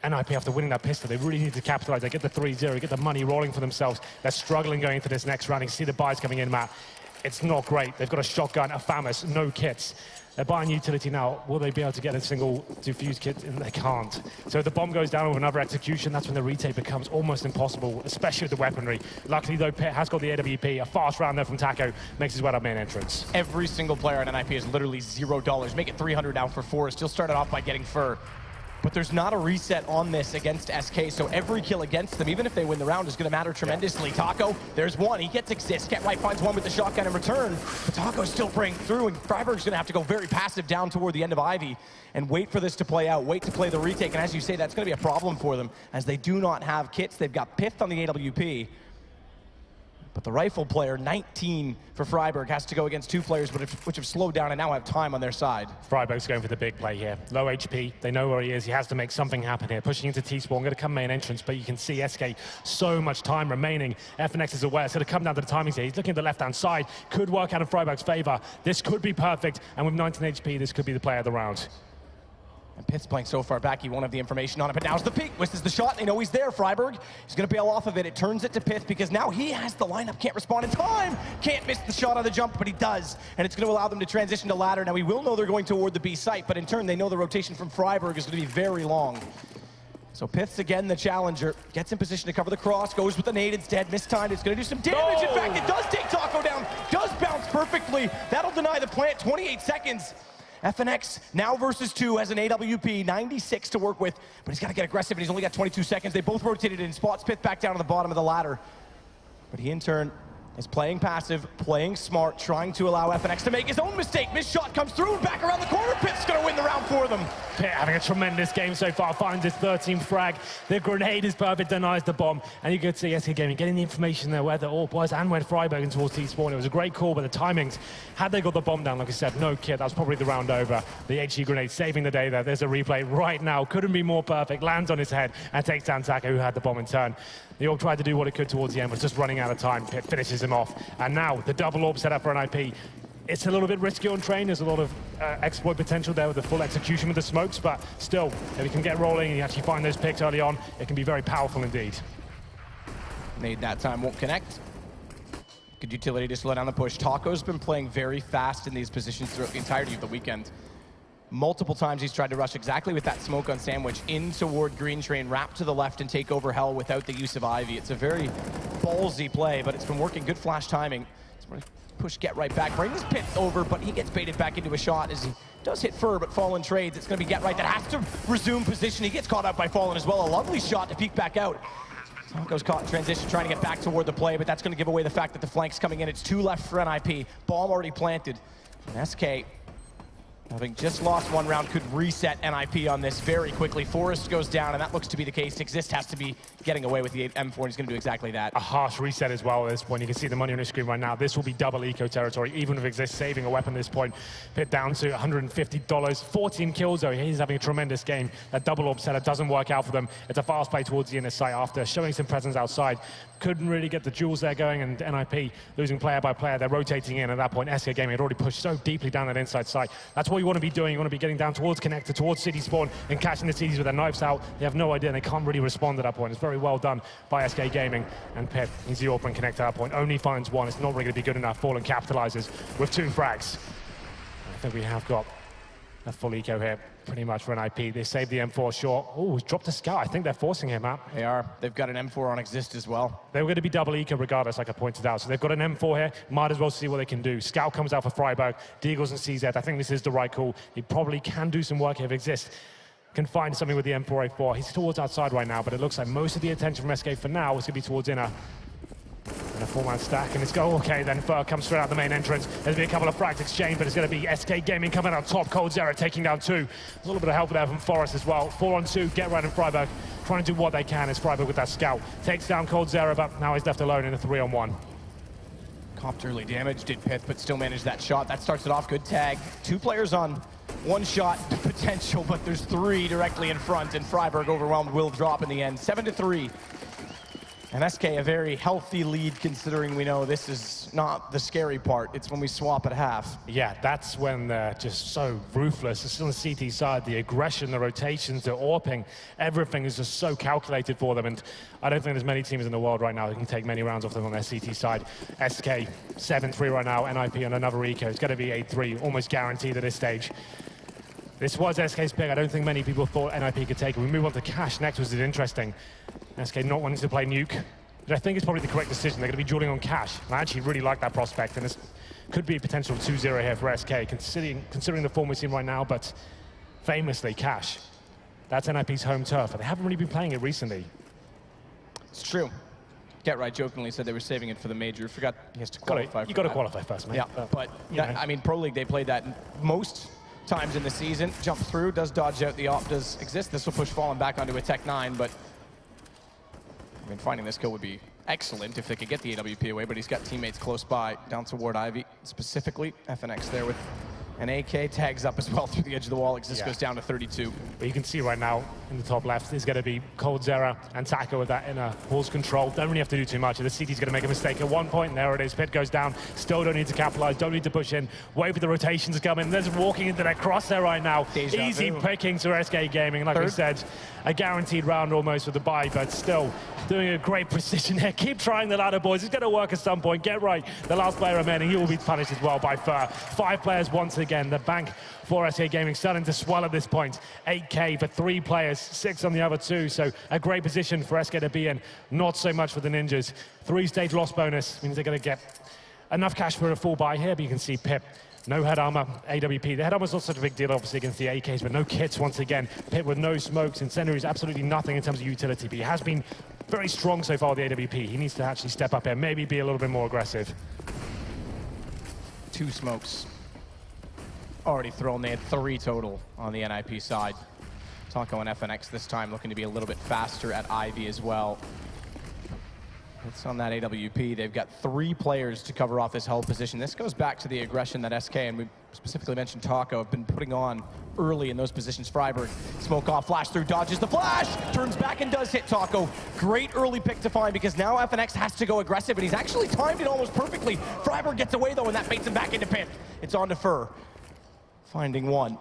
NiP, after winning that pistol, they really need to capitalize. They get the 3-0, get the money rolling for themselves. They're struggling going into this next round. You can see the buys coming in, Matt. it's not great. They've got a shotgun, a FAMAS, no kits. They're buying utility now. Will they be able to get a single defuse kit? And they can't. So if the bomb goes down with another execution, that's when the retake becomes almost impossible, especially with the weaponry. Luckily, though, Pitt has got the AWP. A fast round there from Taco makes his way to main entrance. Every single player on NiP is literally $0. Make it 300 now for Forrest. He'll start it off by getting Fur. But there's not a reset on this against SK, so every kill against them, even if they win the round, is going to matter tremendously. Taco, there's one. He gets exist. Get right, finds one with the shotgun in return. But Taco's still praying through, and Freiburg's going to have to go very passive down toward the end of Ivy and wait for this to play out, wait to play the retake. And as you say, that's going to be a problem for them, as they do not have kits. They've got Pith on the AWP. But the rifle player, 19 for Freiburg, has to go against two players which have slowed down and now have time on their side. Freiburg's going for the big play here. Low HP, they know where he is. He has to make something happen here. Pushing into T-spawn, going to come main entrance, but you can see SK, so much time remaining. FNX is aware, so to come down to the timings here. He's looking at the left-hand side. Could work out in Freiburg's favor. This could be perfect, and with 19 HP, this could be the play of the round. And Pitt's playing so far back, he won't have the information on it, but now's the peak. This is the shot. They know he's there, Freiburg. He's going to bail off of it. It turns it to Pith because now he has the lineup. Can't respond in time. Can't miss the shot on the jump, but he does. And it's going to allow them to transition to ladder. Now, we will know they're going toward the B site, but in turn, they know the rotation from Freiburg is going to be very long. So Pith's again the challenger. Gets in position to cover the cross. Goes with the nade instead. Mistimed. It's going to do some damage. In fact, it does take Taco down. Does bounce perfectly. That'll deny the plant. 28 seconds. FNX now versus 2 has an AWP, 96 to work with, but he's got to get aggressive, and he's only got 22 seconds. They both rotated in spots. Pith back down to the bottom of the ladder. But he, in turn, is playing passive, playing smart, trying to allow FNX to make his own mistake. Missed shot comes through, and back around the corner. Pith's going to win the round for them. Pitt having a tremendous game so far, finds his 13th frag. The grenade is perfect, denies the bomb. And you could see SK Gaming getting the information there where the AWP was and where Freiburg and towards T-spawn. It was a great call, but the timings, had they got the bomb down, like I said, no kit, that was probably the round over. The HE grenade saving the day there. There's a replay right now. Couldn't be more perfect. Lands on his head and takes down Taco, who had the bomb in turn. The AWP tried to do what it could towards the end, was just running out of time. Pitt finishes him off. And now the double AWP set up for NiP. It's a little bit risky on train. There's a lot of exploit potential there with the full execution with the smokes, but still, if you can get rolling and you actually find those picks early on, it can be very powerful indeed. Nade that time won't connect. Good utility to slow down the push. Taco's been playing very fast in these positions throughout the entirety of the weekend. Multiple times he's tried to rush exactly with that smoke on Sandwich in toward Green Train, wrap to the left and take over Hell without the use of Ivy. It's a very ballsy play, but it's been working. Good flash timing. Push, get right back, brings Pit over, but he gets baited back into a shot as he does hit Fur, but Fallen trades. It's going to be Get Right that has to resume position. He gets caught out by Fallen as well. A lovely shot to peek back out. Taco's caught in transition, trying to get back toward the play, but that's going to give away the fact that the flank's coming in. It's 2 left for NiP. Bomb already planted. And SK, having just lost 1 round, could reset NiP on this very quickly. Forrest goes down, and that looks to be the case. Exist has to be getting away with the M4, and he's going to do exactly that. A harsh reset as well at this point. You can see the money on the screen right now. This will be double eco territory, even with Exist saving a weapon at this point. Pitt down to $150. 14 kills, though. He's having a tremendous game. That double AWP setup doesn't work out for them. It's a fast play towards the inner site after showing some presence outside. Couldn't really get the duels there going, and NiP losing player by player. They're rotating in at that point. SK Gaming had already pushed so deeply down that inside site. That's what you want to be doing. You want to be getting down towards connector, towards city spawn, and catching the cities with their knives out. They have no idea, and they can't really respond at that point. It's very well done by SK Gaming. And Pitt, he's the open connector at that point. Only finds 1. It's not really going to be good enough. Fallen capitalizes with 2 frags. I think we have got a full eco here, pretty much for NiP. They saved the M4 short. Oh, he's dropped a scout. I think they're forcing him out. They are. They've got an M4 on Exist as well. They were going to be double eco regardless, like I pointed out. So they've got an M4 here. Might as well see what they can do. Scout comes out for Freiburg. Deagles and CZ. I think this is the right call. He probably can do some work here if Exist can find something with the M4A4. He's towards outside right now, but it looks like most of the attention from SK for now is going to be towards inner. And a 4-man stack, and it's go okay, then Fur comes straight out the main entrance. There's been a couple of frags exchanged, but it's going to be SK Gaming coming out top. coldzera taking down 2. There's a little bit of help there from Forrest as well. 4 on 2, Get Right and Freiburg trying to do what they can as Freiburg with that scout. Takes down coldzera, but now he's left alone in a 3-on-1. Copped early damage, did Pith, but still managed that shot. That starts it off, good tag. 2 players on 1 shot potential, but there's 3 directly in front, and Freiburg overwhelmed will drop in the end. 7-3. And SK, a very healthy lead, considering we know this is not the scary part. It's when we swap at half. Yeah, that's when they're just so ruthless. It's on the CT side, the aggression, the rotations, the AWPing, everything is just so calculated for them. And I don't think there's many teams in the world right now that can take many rounds off them on their CT side. SK, 7-3 right now, NiP on another eco. It's going to be 8-3, almost guaranteed at this stage. This was SK's pick. I don't think many people thought NiP could take it. We move on to Cash next, which is interesting. SK not wanting to play Nuke, but I think it's probably the correct decision. They're going to be dueling on Cash. And I actually really like that prospect, and this could be a potential 2-0 here for SK, considering the form we've seen right now, but famously, Cash, that's NiP's home turf, but they haven't really been playing it recently. It's true. Get Right jokingly said they were saving it for the major. Forgot he has to qualify. You got to qualify first, mate. Yeah, but I mean, Pro League, they played that most times in the season. Jump through, does dodge out, the op does exist. This will push Fallen back onto a Tech 9, but I mean, finding this kill would be excellent if they could get the AWP away, but he's got teammates close by, down toward Ivy, specifically. FNX there with an AK, tags up as well through the edge of the wall. Exist goes down to 32. But you can see right now in the top left is going to be coldzera and Taco with that inner pulse control. Don't really have to do too much. The CT's going to make a mistake at one point. There it is. Pit goes down. Still don't need to capitalize. Don't need to push in. Wait for the rotations to come in. There's walking into that crosshair right now. Easy pickings for SK Gaming. Like we said, a guaranteed round almost with the buy, but still doing a great precision here. Keep trying the ladder, boys. It's going to work at some point. Get right. The last player remaining, he will be punished as well by Fur. 5 players once again. The bank for SK Gaming starting to swell at this point. 8K for 3 players, 6 on the other 2. So a great position for SK to be in. Not so much for the Ninjas. 3-stage loss bonus means they're going to get enough cash for a full buy here, but you can see Pip. No head armor, AWP. The head armor's not such a big deal, obviously, against the AKs, but no kits once again. Pip with no smokes. Incendiaries, absolutely nothing in terms of utility, but he has been very strong so far with the AWP. He needs to actually step up here, maybe be a little bit more aggressive. 2 smokes already thrown. They had 3 total on the NiP side. Taco and FNX this time looking to be a little bit faster at Ivy as well. It's on that AWP. They've got 3 players to cover off this held position. This goes back to the aggression that SK, and we specifically mentioned Taco, have been putting on early in those positions. Freiburg, smoke off, flash through, dodges the flash, turns back and does hit Taco. Great early pick to find, because now FNX has to go aggressive, and he's actually timed it almost perfectly. Freiburg gets away though, and that baits him back into Pit. It's on to Fur. Finding 1.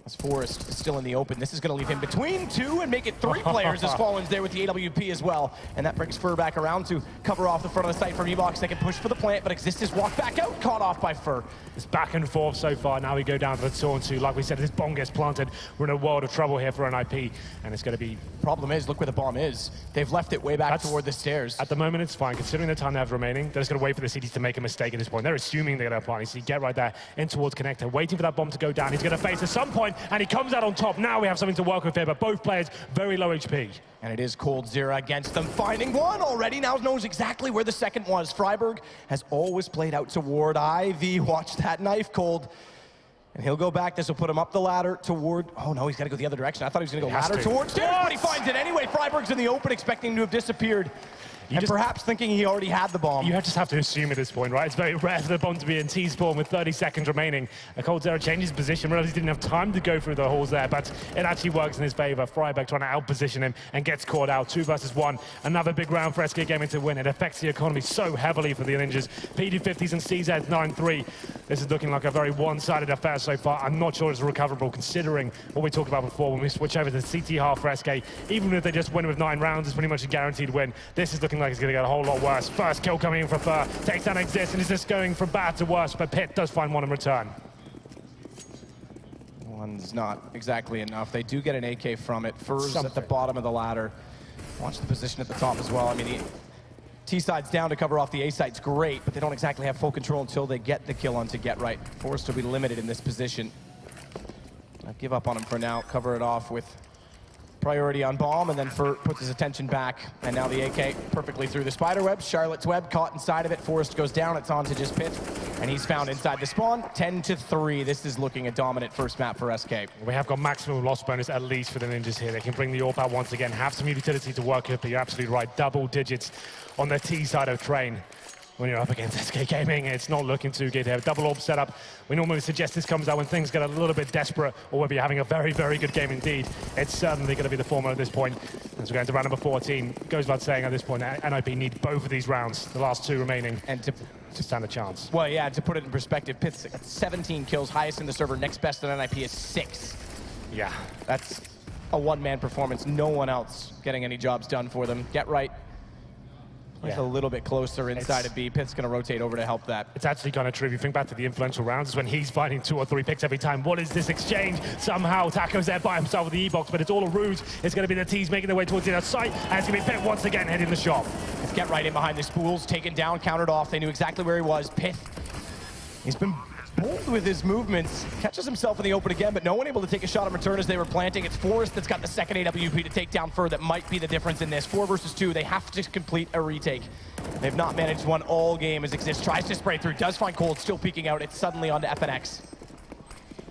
As Forrest is still in the open, this is going to leave him between 2 and make it 3 players as Fallen's there with the AWP as well. And that brings Fur back around to cover off the front of the site for Ebox. They can push for the plant, but Exist is walked back out, caught off by Fur. It's back and forth so far. Now we go down to the 2-on-2. Like we said, this bomb gets planted. We're in a world of trouble here for NiP, and it's going to be... Problem is, look where the bomb is. They've left it way back toward the stairs. At the moment, it's fine. Considering the time they have remaining, they're just going to wait for the CTs to make a mistake at this point. They're assuming they're going to apply. You see, get right there in towards Connector, waiting for that bomb to go down. He's going to face at some point, and he comes out on top. Now we have something to work with here, but both players very low HP. And it is coldzera against them, finding 1 already. Now knows exactly where the second was. Freiburg has always played out toward Ivy. Watch that knife, Cold. And he'll go back. This will put him up the ladder toward... Oh, no, he's got to go the other direction. I thought he was going to go ladder towards stairs, but he finds it anyway. Freiburg's in the open, expecting him to have disappeared. And perhaps thinking he already had the bomb. You just have to assume at this point, right? It's very rare for the bomb to be in T-spawn with 30 seconds remaining. coldzera changes position, realizes he didn't have time to go through the holes there, but it actually works in his favor. Freiburg trying to outposition him and gets caught out. 2 versus 1. Another big round for SK Gaming to win. It affects the economy so heavily for the Ninjas. PD50s and CZs 9-3. This is looking like a very one-sided affair so far. I'm not sure it's recoverable considering what we talked about before when we switch over to the CT half for SK. Even if they just win with 9 rounds, it's pretty much a guaranteed win. This is looking like it's going to get a whole lot worse. First kill coming in for Fur. Takes down Exist, and is this going from bad to worse? But Pit does find 1 in return. 1's not exactly enough. They do get an AK from it. Fur's at the bottom of the ladder. Watch the position at the top as well. I mean, the T-side's down to cover off the A-side's great, but they don't exactly have full control until they get the kill onto Get Right. Forced to be limited in this position. I'll give up on him for now. Cover it off with priority on bomb, and then Fur puts his attention back, and now the AK perfectly through the spider web. Charlotte's web caught inside of it. Forrest goes down. It's on to just Pit, and he's found inside the spawn. 10-3. This is looking a dominant first map for SK. We have got maximum loss bonus at least for the Ninjas here. They can bring the AWP out once again, have some utility to work with, but you're absolutely right. Double digits on the T side of Train. when you're up against SK Gaming. It's not looking too good here. Double orb setup. We normally suggest this comes out when things get a little bit desperate or when you're having a very, very good game indeed. It's certainly going to be the former at this point. As we're going to round number 14, it goes without saying at this point, NiP need both of these rounds, the last 2 remaining, and to stand a chance. Well, yeah, to put it in perspective, Pith's got 17 kills, highest in the server. Next best in NiP is 6. Yeah. That's a one-man performance. No one else getting any jobs done for them. Get right. It's a little bit closer inside of B. Pith's going to rotate over to help that. It's actually kind of true. If you think back to the influential rounds, it's when he's finding 2 or 3 picks every time. What is this exchange? Somehow Taco's there by himself with the E-box, but it's all a ruse. It's going to be the T's making their way towards the other side, and it's going to be Pith once again heading the shop. Let's get right in behind the spools, taken down, countered off. They knew exactly where he was. Pith, he's been bold with his movements, catches himself in the open again, but no one able to take a shot in return as they were planting. It's Forrest that's got the second AWP to take down Fur that might be the difference in this. 4 versus 2, they have to complete a retake. They've not managed one all game as Exist tries to spray through, does find Cold, still peeking out. It's suddenly onto FNX.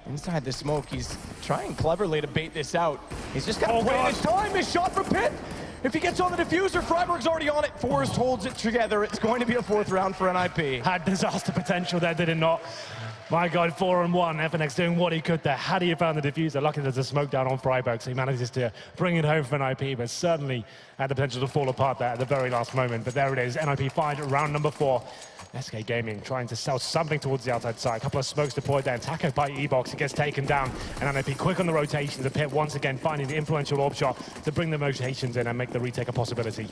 Inside the smoke, he's trying cleverly to bait this out. He's just got to play his time. His shot from Pith. If he gets on the diffuser, Freiburg's already on it. Forrest holds it together. It's going to be a 4th round for NiP. Had disaster potential there, did it not? My God, 4-on-1. FNX doing what he could there. Had he found the diffuser, lucky there's a smoke down on Freiburg, so he manages to bring it home for NiP, but certainly had the potential to fall apart there at the very last moment. But there it is, NiP find round number 4. SK Gaming trying to sell something towards the outside side. A couple of smokes deployed there. Taco by E-box, it gets taken down. And NiP quick on the rotation. The Pit once again finding the influential orb shot to bring the rotations in and make the retake a possibility.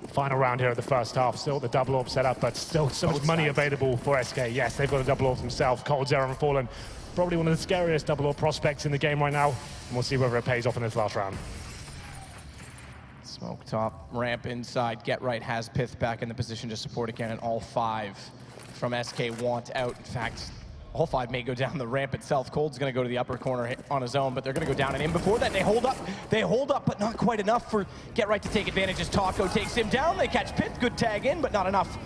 Final round here of the first half. Still the double orb set up, but still so much money available for SK. Yes, they've got a double orb themselves. Cold, Zero, and Fallen. Probably one of the scariest double orb prospects in the game right now. And we'll see whether it pays off in this last round. Smoke top, ramp inside. Get right has Pith back in the position to support again, and all 5 from SK want out. In fact, all 5 may go down the ramp itself. Cold's going to go to the upper corner on his own, but they're going to go down and in. Before that, they hold up, but not quite enough for Get Right to take advantage as Taco takes him down. They catch Pith, good tag in, but not enough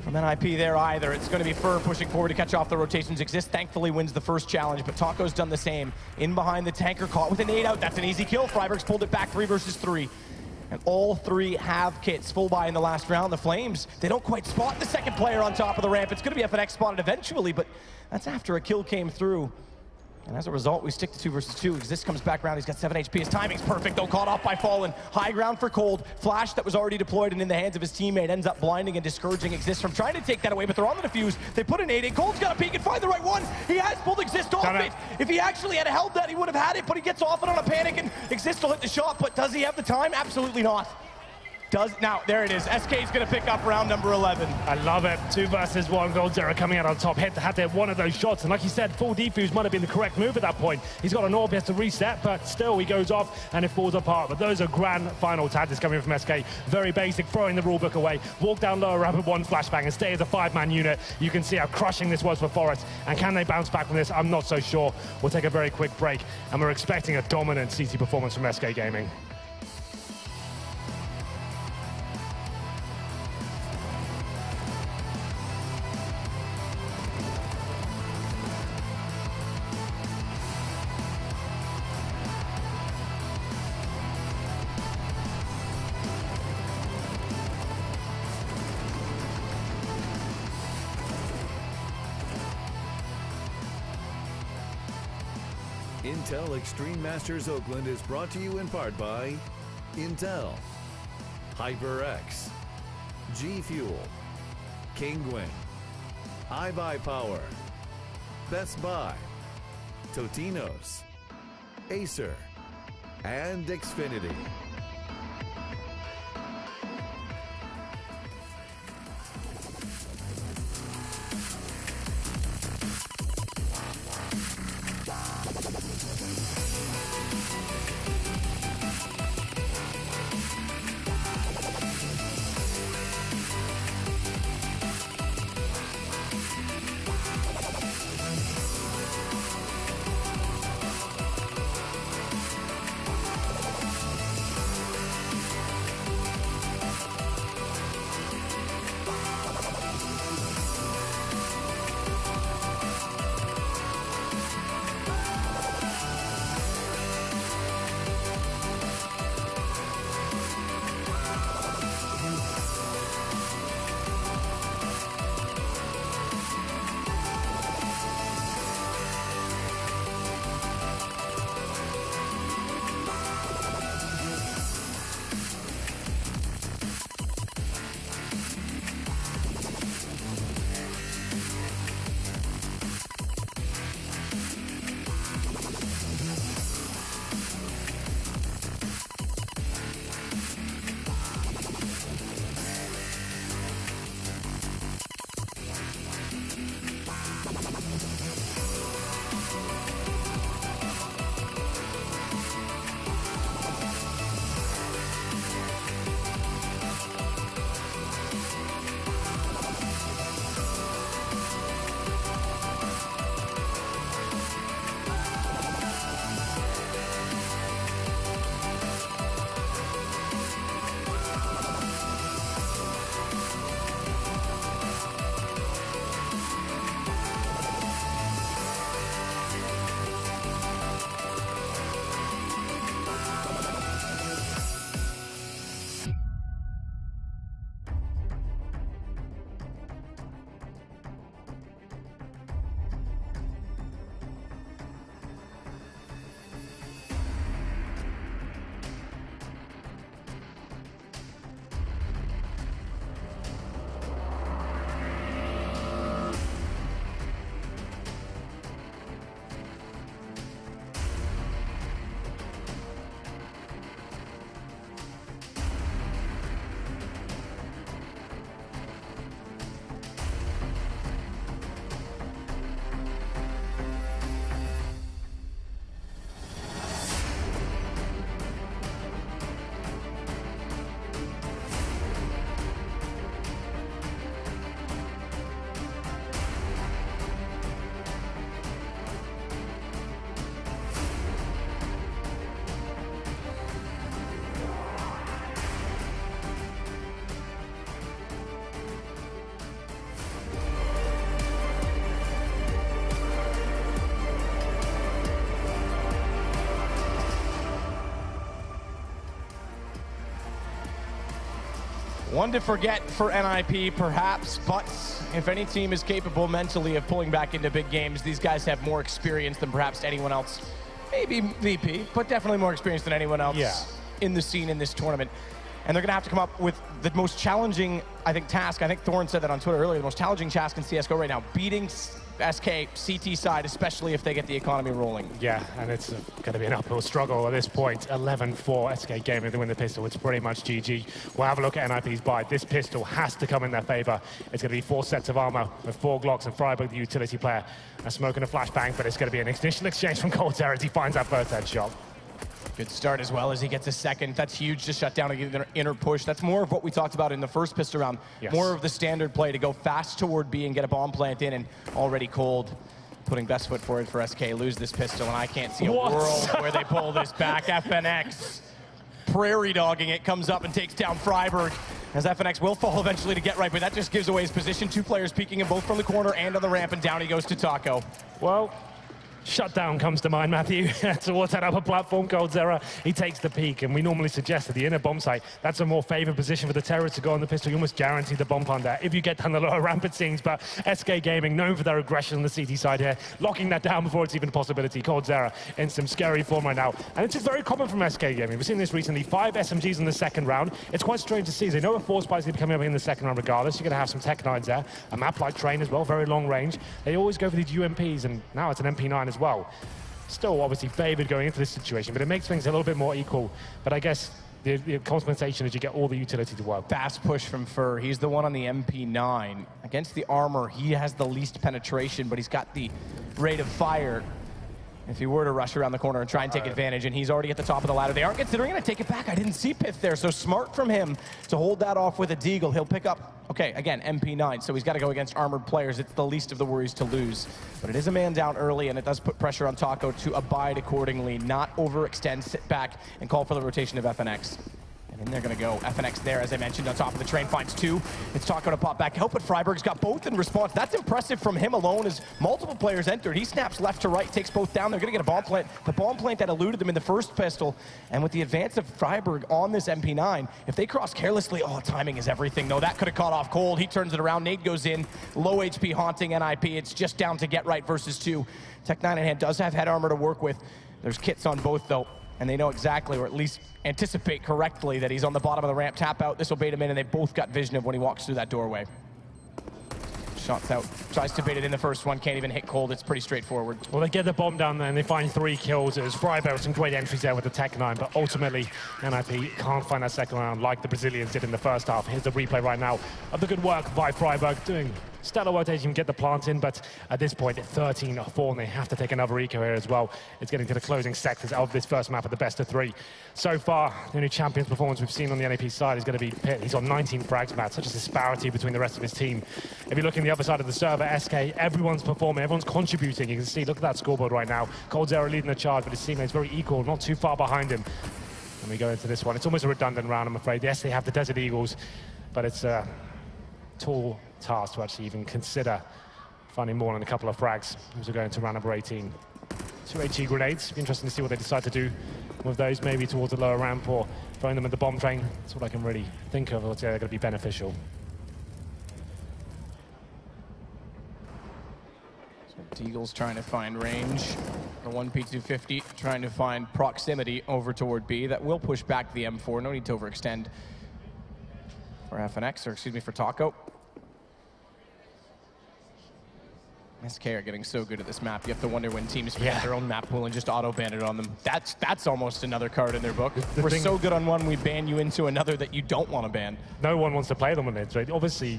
from NiP there either. It's going to be Fur pushing forward to catch off the rotations. Exist thankfully wins the first challenge, but Taco's done the same. In behind the tanker, caught with an 8 out. That's an easy kill. Freiburg's pulled it back 3 versus 3. And all 3 have kits. Full buy in the last round. The Flames, they don't quite spot the second player on top of the ramp. It's going to be FNX spotted eventually, but that's after a kill came through. And as a result, we stick to 2 versus 2. Exist comes back around. He's got 7 HP. His timing's perfect, though. Caught off by Fallen. High ground for Cold. Flash that was already deployed and in the hands of his teammate ends up blinding and discouraging Exist from trying to take that away, but they're on the defuse. They put an 8 in. Cold's got to peek and find the right one. He has pulled Exist off it. If he actually had held that, he would have had it, but he gets off it on a panic, and Exist will hit the shot, but does he have the time? Absolutely not. Now, there it is. SK's going to pick up round number 11. I love it. 2 versus 1. Gold Zero coming out on top. Had to hit one of those shots. And like you said, full defuse might have been the correct move at that point. He's got an orb, he has to reset, but still he goes off and it falls apart. But those are grand final tactics coming from SK. Very basic, throwing the rulebook away. Walk down lower ramp with 1 flashbang and stay as a 5-man unit. You can see how crushing this was for Forest. And can they bounce back from this? I'm not so sure. We'll take a very quick break. And we're expecting a dominant CT performance from SK Gaming. Intel Extreme Masters Oakland is brought to you in part by Intel, HyperX, G Fuel, Kingwin, iBuyPower, Best Buy, Totino's, Acer, and Xfinity. One to forget for NiP, perhaps, but if any team is capable mentally of pulling back into big games, these guys have more experience than perhaps anyone else. Maybe VP, but definitely more experience than anyone else in the scene in this tournament. And they're going to have to come up with the most challenging, I think, task. I think Thorin said that on Twitter earlier, the most challenging task in CSGO right now, beating SK CT side, especially if they get the economy rolling. Yeah, and it's going to be an uphill struggle at this point. 11-4 SK Gaming to win the pistol. It's pretty much GG. We'll have a look at NiP's buy. This pistol has to come in their favor. It's going to be 4 sets of armor with 4 Glocks and Freiburg, the utility player, a smoke and a flashbang, but it's going to be an initial exchange from coldzera as he finds that first headshot. Good start as well as he gets a second. That's huge to shut down an inner push. That's more of what we talked about in the first pistol round. Yes. More of the standard play to go fast toward B and get a bomb plant in, and already cold. Putting best foot forward for SK, lose this pistol, and I can't see a world where they pull this back. FNX prairie dogging it, comes up and takes down Freiburg, as FNX will fall eventually to get right, but that just gives away his position. 2 players peeking him both from the corner and on the ramp, and down he goes to Taco. Well, shutdown comes to mind, Matthew. Towards that upper platform, coldzera, he takes the peak, and we normally suggest that the inner bomb site, that's a more favored position for the terrorists to go on the pistol. You almost guarantee the bomb plant there if you get down the lower ramp, it seems, but SK Gaming, known for their aggression on the CT side here, locking that down before it's even a possibility. coldzera in some scary form right now, and it's just very common from SK Gaming. We've seen this recently, 5 SMGs in the second round. It's quite strange to see. They know a force spike is going to be coming up in the second round regardless. You're going to have some Tech 9s there, a map like Train as well, very long range. They always go for these UMPs, and now it's an MP9 as well. Still obviously favored going into this situation, but it makes things a little bit more equal. But I guess the compensation is you get all the utility to work. Fast push from Fur. He's the one on the MP9. Against the armor, he has the least penetration, but he's got the rate of fire if he were to rush around the corner and try and take advantage, and he's already at the top of the ladder. They aren't considering it. Take it back. I didn't see Pith there, so smart from him to hold that off with a deagle. He'll pick up, okay, again, MP9, so he's got to go against armored players. It's the least of the worries to lose. But it is a man down early, and it does put pressure on Taco to abide accordingly, not overextend, sit back, and call for the rotation of FNX. And in they're going to go. FNX there, as I mentioned, on top of the train, finds 2. It's Taco to pop back help, but Freiburg's got both in response. That's impressive from him alone as multiple players entered. He snaps left to right, takes both down. They're going to get a bomb plant. The bomb plant that eluded them in the first pistol. And with the advance of Freiburg on this MP9, if they cross carelessly, oh, timing is everything, though. That could have caught off cold. He turns it around. Nade goes in. Low HP haunting NiP. It's just down to get right versus 2. Tech 9 in hand does have head armor to work with. There's kits on both, though. And they know exactly, or at least anticipate correctly, that he's on the bottom of the ramp. Tap out, this will bait him in, and they both got vision of when he walks through that doorway. Shots out, tries to bait it in the first one, can't even hit cold. It's pretty straightforward. Well, they get the bomb down there and they find 3 kills. It was Freiburg, some great entries there with the Tech 9, but ultimately NiP can't find that second round like the Brazilians did in the first half. Here's the replay right now of the good work by Freiburg, doing stellar rotation, get the plant in, but at this point, 13-4, and they have to take another eco here as well. It's getting to the closing sectors of this first map of the best of 3. So far, the only champion's performance we've seen on the NiP side is going to be Pitt. He's on 19 frags, Matt, such a disparity between the rest of his team. If you look on the other side of the server, SK, everyone's performing, everyone's contributing. You can see, look at that scoreboard right now. coldzera leading the charge, but his teammates very equal, not too far behind him. And we go into this one. It's almost a redundant round, I'm afraid. Yes, they have the Desert Eagles, but it's a tall task to actually even consider finding more than a couple of frags as we go into round number 18. 2 HE grenades. Be interesting to see what they decide to do with those, maybe towards the lower ramp or throwing them at the bomb train. That's what I can really think of. They're going to be beneficial. So Deagle's trying to find range. The 1P250 trying to find proximity over toward B. That will push back the M4. No need to overextend for FNX, or excuse me, for Taco. SK are getting so good at this map. You have to wonder when teams forget their own map pool and just auto-ban it on them. That's almost another card in their book. We're so good on one, we ban you into another that you don't want to ban. No one wants to play them on it, right? Obviously,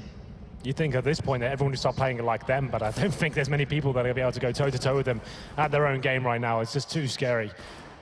you think at this point that everyone will start playing it like them, but I don't think there's many people that are going to be able to go toe-to-toe with them at their own game right now. It's just too scary.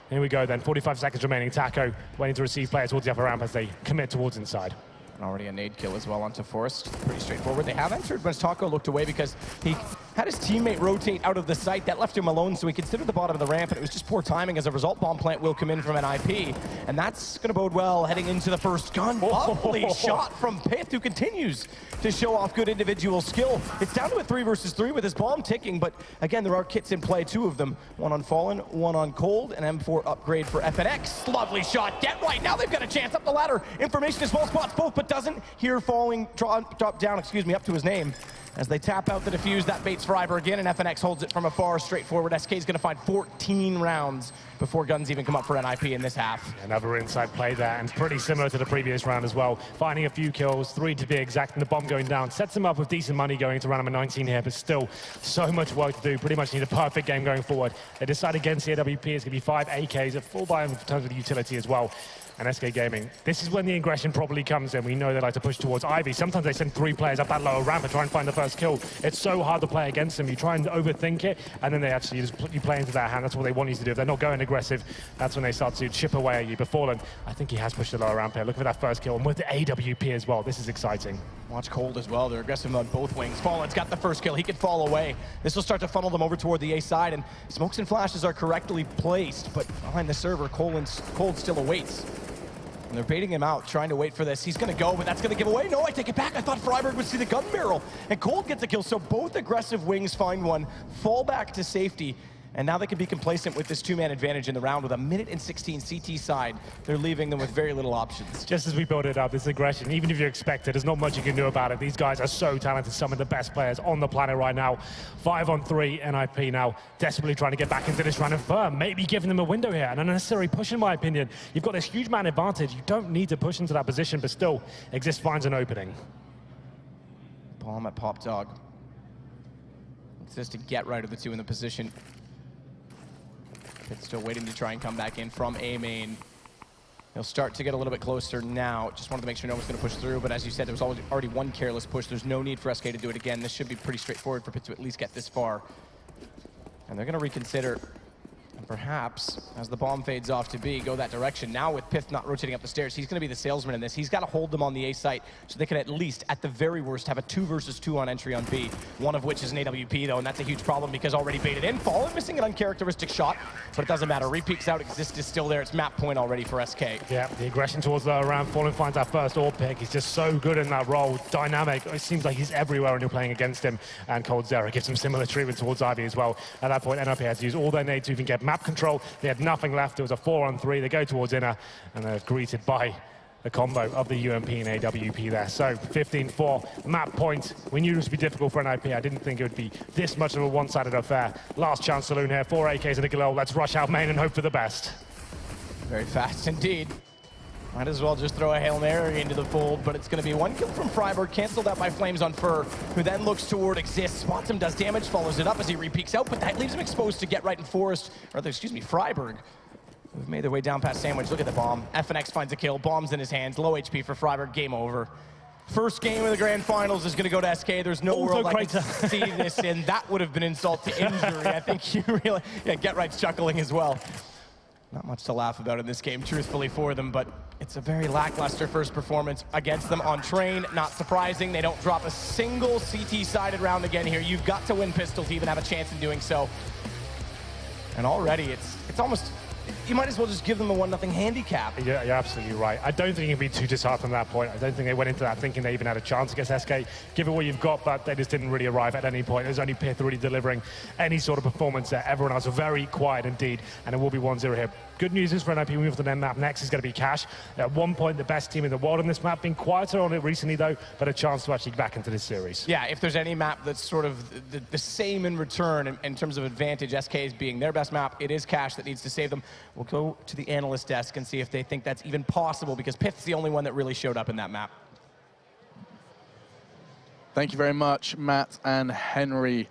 Here we go then, 45 seconds remaining. Taco waiting to receive players towards the upper ramp as they commit towards inside. And already a nade kill as well onto Forest. Pretty straightforward. They have entered, but Taco looked away because he had his teammate rotate out of the site. That left him alone, so he considered the bottom of the ramp, and it was just poor timing. As a result, bomb plant will come in from NiP, and that's going to bode well heading into the first gun. Lovely shot from Pith, who continues to show off good individual skill. It's down to a 3 versus 3 with his bomb ticking, but again, there are kits in play, 2 of them. One on Fallen, one on Cold, an M4 upgrade for FNX. Lovely shot, get right. Now they've got a chance up the ladder. Information is well, spots both, but doesn't. Here falling, drop down, excuse me, up to his name. As they tap out the defuse, that baits Freiburg again, and FNX holds it from afar, straightforward. SK is going to find 14 rounds before guns even come up for NiP in this half. Another inside play there, and pretty similar to the previous round as well. Finding a few kills, 3 to be exact, and the bomb going down. Sets him up with decent money going into round number 19 here, but still so much work to do. Pretty much need a perfect game going forward. They decide against the AWP, it's going to be 5 AKs, a full buy in terms of the utility as well. And SK Gaming, this is when the aggression probably comes in. We know they like to push towards Ivy. Sometimes they send 3 players up that lower ramp and try and find the first kill. It's so hard to play against them. You try and overthink it, and then they actually just you play into their hand. That's what they want you to do. If they're not going aggressive, that's when they start to chip away at you. But Fallen, I think he has pushed the lower ramp here. Look for that first kill, and with the AWP as well. This is exciting. Watch Cold as well. They're aggressive on both wings. Fallen's got the first kill. He could fall away. This will start to funnel them over toward the A side, and smokes and flashes are correctly placed, but behind the server, Cold still awaits. And they're baiting him out, trying to wait for this. He's going to go, but that's going to give away. No, I take it back. I thought Freiburg would see the gun barrel. And Cold gets a kill, so both aggressive wings find one, fall back to safety. And now they can be complacent with this 2-man advantage in the round with 1:16 CT side. They're leaving them with very little options. Just as we build it up, this aggression, even if you expect it, there's not much you can do about it. These guys are so talented, some of the best players on the planet right now. 5 on 3, NiP now desperately trying to get back into this round of firm, maybe giving them a window here. An unnecessary push, in my opinion. You've got this huge man advantage. You don't need to push into that position, but still, Exist finds an opening. Bomb at Pop Dog. Exist to get right of the 2 in the position. It's still waiting to try and come back in from A main. He'll start to get a little bit closer now. Just wanted to make sure no one's going to push through, but as you said, there was already 1 careless push. There's no need for SK to do it again. This should be pretty straightforward for Pit to at least get this far. And they're going to reconsider. And perhaps, as the bomb fades off to B, go that direction. Now with Pith not rotating up the stairs, he's going to be the salesman in this. He's got to hold them on the A site so they can at least, at the very worst, have a 2 versus 2 on entry on B. One of which is an AWP, though, and that's a huge problem because already baited in. Fallen missing an uncharacteristic shot, but it doesn't matter. Re-peeks out, Exist is still there. It's map point already for SK. Yeah, the aggression towards the round. Fallen finds that first AWP pick. He's just so good in that role. Dynamic. It seems like he's everywhere when you're playing against him. And Cold Zera gives him similar treatment towards Ivy as well. At that point, NiP had to use all their nades to even get map control. They had nothing left. It was a 4 on 3. They go towards inner, and they're greeted by the combo of the UMP and AWP there. So 15-4, map point. We knew this would be difficult for NiP. I didn't think it would be this much of a one-sided affair. Last chance saloon here, 4 AKs and a Galil. Let's rush out main and hope for the best. Very fast indeed. Might as well just throw a Hail Mary into the fold, but it's going to be 1 kill from Freiburg, canceled out by Flames on Fur, who then looks toward Exist, spots him, does damage, follows it up as he re-peeks out, but that leaves him exposed to get right in Forest, or excuse me, Freiburg, who've made their way down past Sandwich. Look at the bomb. FNX finds a kill, bomb's in his hands, low HP for Freiburg, game over. First game of the grand finals is going to go to SK. There's no world I can see this in. That would have been insult to injury. I think you really, yeah, Get Right's chuckling as well. Not much to laugh about in this game, truthfully, for them, but it's a very lackluster first performance against them on train. Not surprising. They don't drop a single CT-sided round again here. You've got to win pistol to even have a chance in doing so. And already, it's almost... You might as well just give them a 1-0 handicap. Yeah, you're absolutely right. I don't think it can be too disheartened from that point. I don't think they went into that thinking they even had a chance against SK. Give it what you've got, but they just didn't really arrive at any point. There's only Pith really delivering any sort of performance there. Everyone else very quiet indeed, and it will be 1-0 here. Good news is for NiP, we move to the map. Next is going to be Cash. At one point, the best team in the world on this map. Been quieter on it recently, though, but a chance to actually get back into this series. Yeah, if there's any map that's sort of the same in return in terms of advantage, SK's being their best map, it is Cash that needs to save them. We'll go to the analyst desk and see if they think that's even possible, because Pith's the only one that really showed up in that map. Thank you very much, Matt and Henry.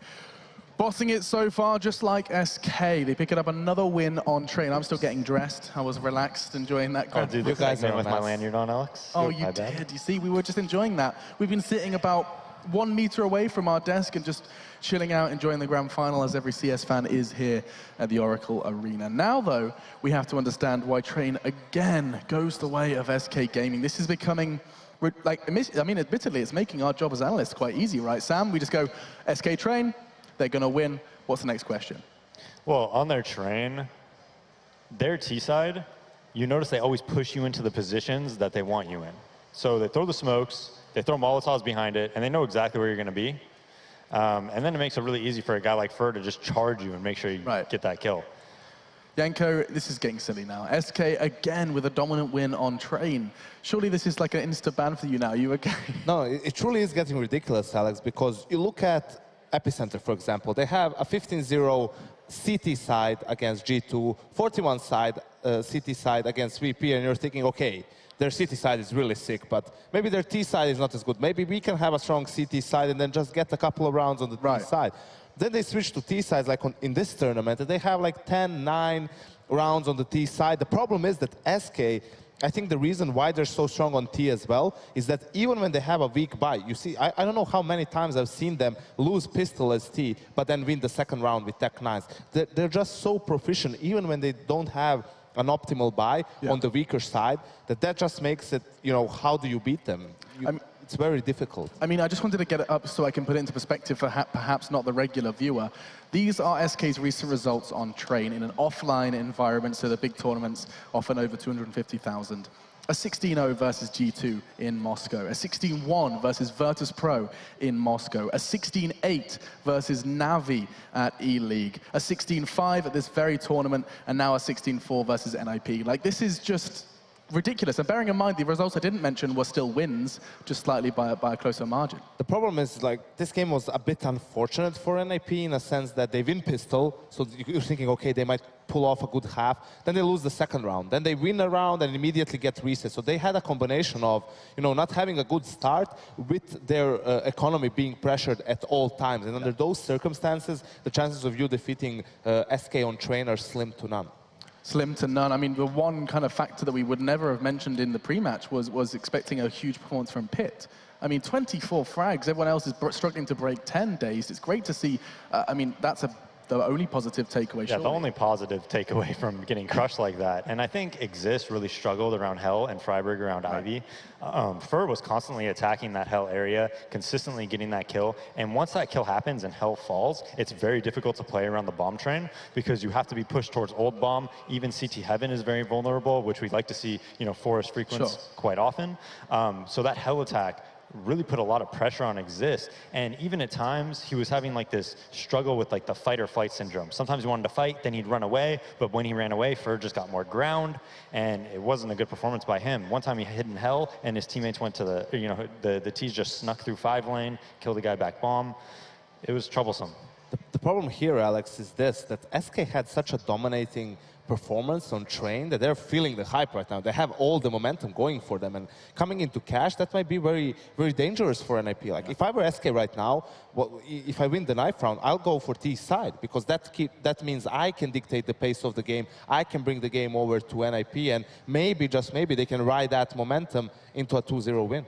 Bossing it so far, just like SK. They pick it up another win on train. I'm still getting dressed. I was relaxed, enjoying that. Oh, dude, look at me with my lanyard on, Alex. Oh, you did. You see, we were just enjoying that. We've been sitting about 1 meter away from our desk and just chilling out, enjoying the grand final, as every CS fan is here at the Oracle Arena. Now, though, we have to understand why train again goes the way of SK Gaming. This is becoming... like, I mean, admittedly, it's making our job as analysts quite easy, right, Sam? We just go, SK train, they're going to win. What's the next question? Well, on their train, their T-side, you notice they always push you into the positions that they want you in. So they throw the smokes, they throw Molotovs behind it, and they know exactly where you're going to be. And then it makes it really easy for a guy like Fer to just charge you and make sure you get that kill. Yanko, this is getting silly now. SK again with a dominant win on train. Surely this is like an insta-ban for you now. You okay? No, it truly is getting ridiculous, Alex, because you look at Epicenter, for example. They have a 15-0 CT side against G2, 41 side CT side against VP, and you're thinking, okay, their CT side is really sick, but maybe their T side is not as good. Maybe we can have a strong CT side and then just get a couple of rounds on the T side. Then they switch to T sides, like in this tournament, and they have like 10, 9 rounds on the T side. The problem is that SK, I think the reason why they're so strong on T as well is that even when they have a weak buy, you see, I don't know how many times I've seen them lose pistol as T, but then win the second round with Tech 9s. They're just so proficient, even when they don't have an optimal buy on the weaker side, that just makes it, you know, how do you beat them? It's very difficult. I mean, I just wanted to get it up so I can put it into perspective for perhaps not the regular viewer. These are SK's recent results on train in an offline environment, so the big tournaments often over 250,000. A 16-0 versus G2 in Moscow, a 16-1 versus Virtus Pro in Moscow, a 16-8 versus Navi at E-League, a 16-5 at this very tournament, and now a 16-4 versus NiP. Like, this is just ridiculous. And bearing in mind, the results I didn't mention were still wins, just slightly by a closer margin. The problem is, like, this game was a bit unfortunate for NiP in a sense that they win pistol, so you're thinking, okay, they might pull off a good half, then they lose the second round, then they win a round and immediately get reset. So they had a combination of, you know, not having a good start with their economy being pressured at all times. And under those circumstances, the chances of you defeating SK on train are slim to none. Slim to none. I mean, the one kind of factor that we would never have mentioned in the pre-match was expecting a huge performance from Pit. I mean, 24 frags. Everyone else is struggling to break 10 days. It's great to see. I mean, that's the only positive takeaway. Yeah, the only positive takeaway from getting crushed like that. And I think Exist really struggled around Hell and Freiburg around Ivy. Fer was constantly attacking that Hell area, consistently getting that kill. And once that kill happens and Hell falls, it's very difficult to play around the bomb train because you have to be pushed towards old bomb. Even CT Heaven is very vulnerable, which we'd like to see, you know, Forest Frequency quite often. So that Hell attack really put a lot of pressure on Exist, and even at times he was having like this struggle with like the fight or flight syndrome. Sometimes he wanted to fight, then he'd run away, but when he ran away, Fer just got more ground, and it wasn't a good performance by him. One time he hid in Hell, and his teammates went to the, you know, the T's just snuck through 5 lane, killed the guy back bomb. It was troublesome. The problem here, Alex, is this, that SK had such a dominating performance on train that they're feeling the hype right now. They have all the momentum going for them, and coming into cash, that might be very, very dangerous for NiP. Like, if I were SK right now, well, if I win the knife round, I'll go for T side, because that means I can dictate the pace of the game. I can bring the game over to NiP, and maybe, just maybe, they can ride that momentum into a 2-0 win.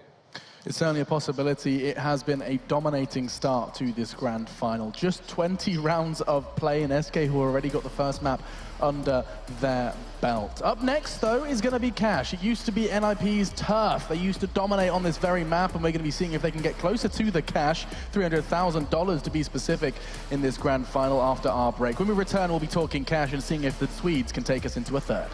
It's certainly a possibility. It has been a dominating start to this grand final. Just 20 rounds of play in SK, who already got the first map under their belt. Up next, though, is going to be Cash. It used to be NiP's turf. They used to dominate on this very map, and we're going to be seeing if they can get closer to the cash, $300,000 to be specific, in this grand final after our break. When we return, we'll be talking Cash and seeing if the Swedes can take us into a third.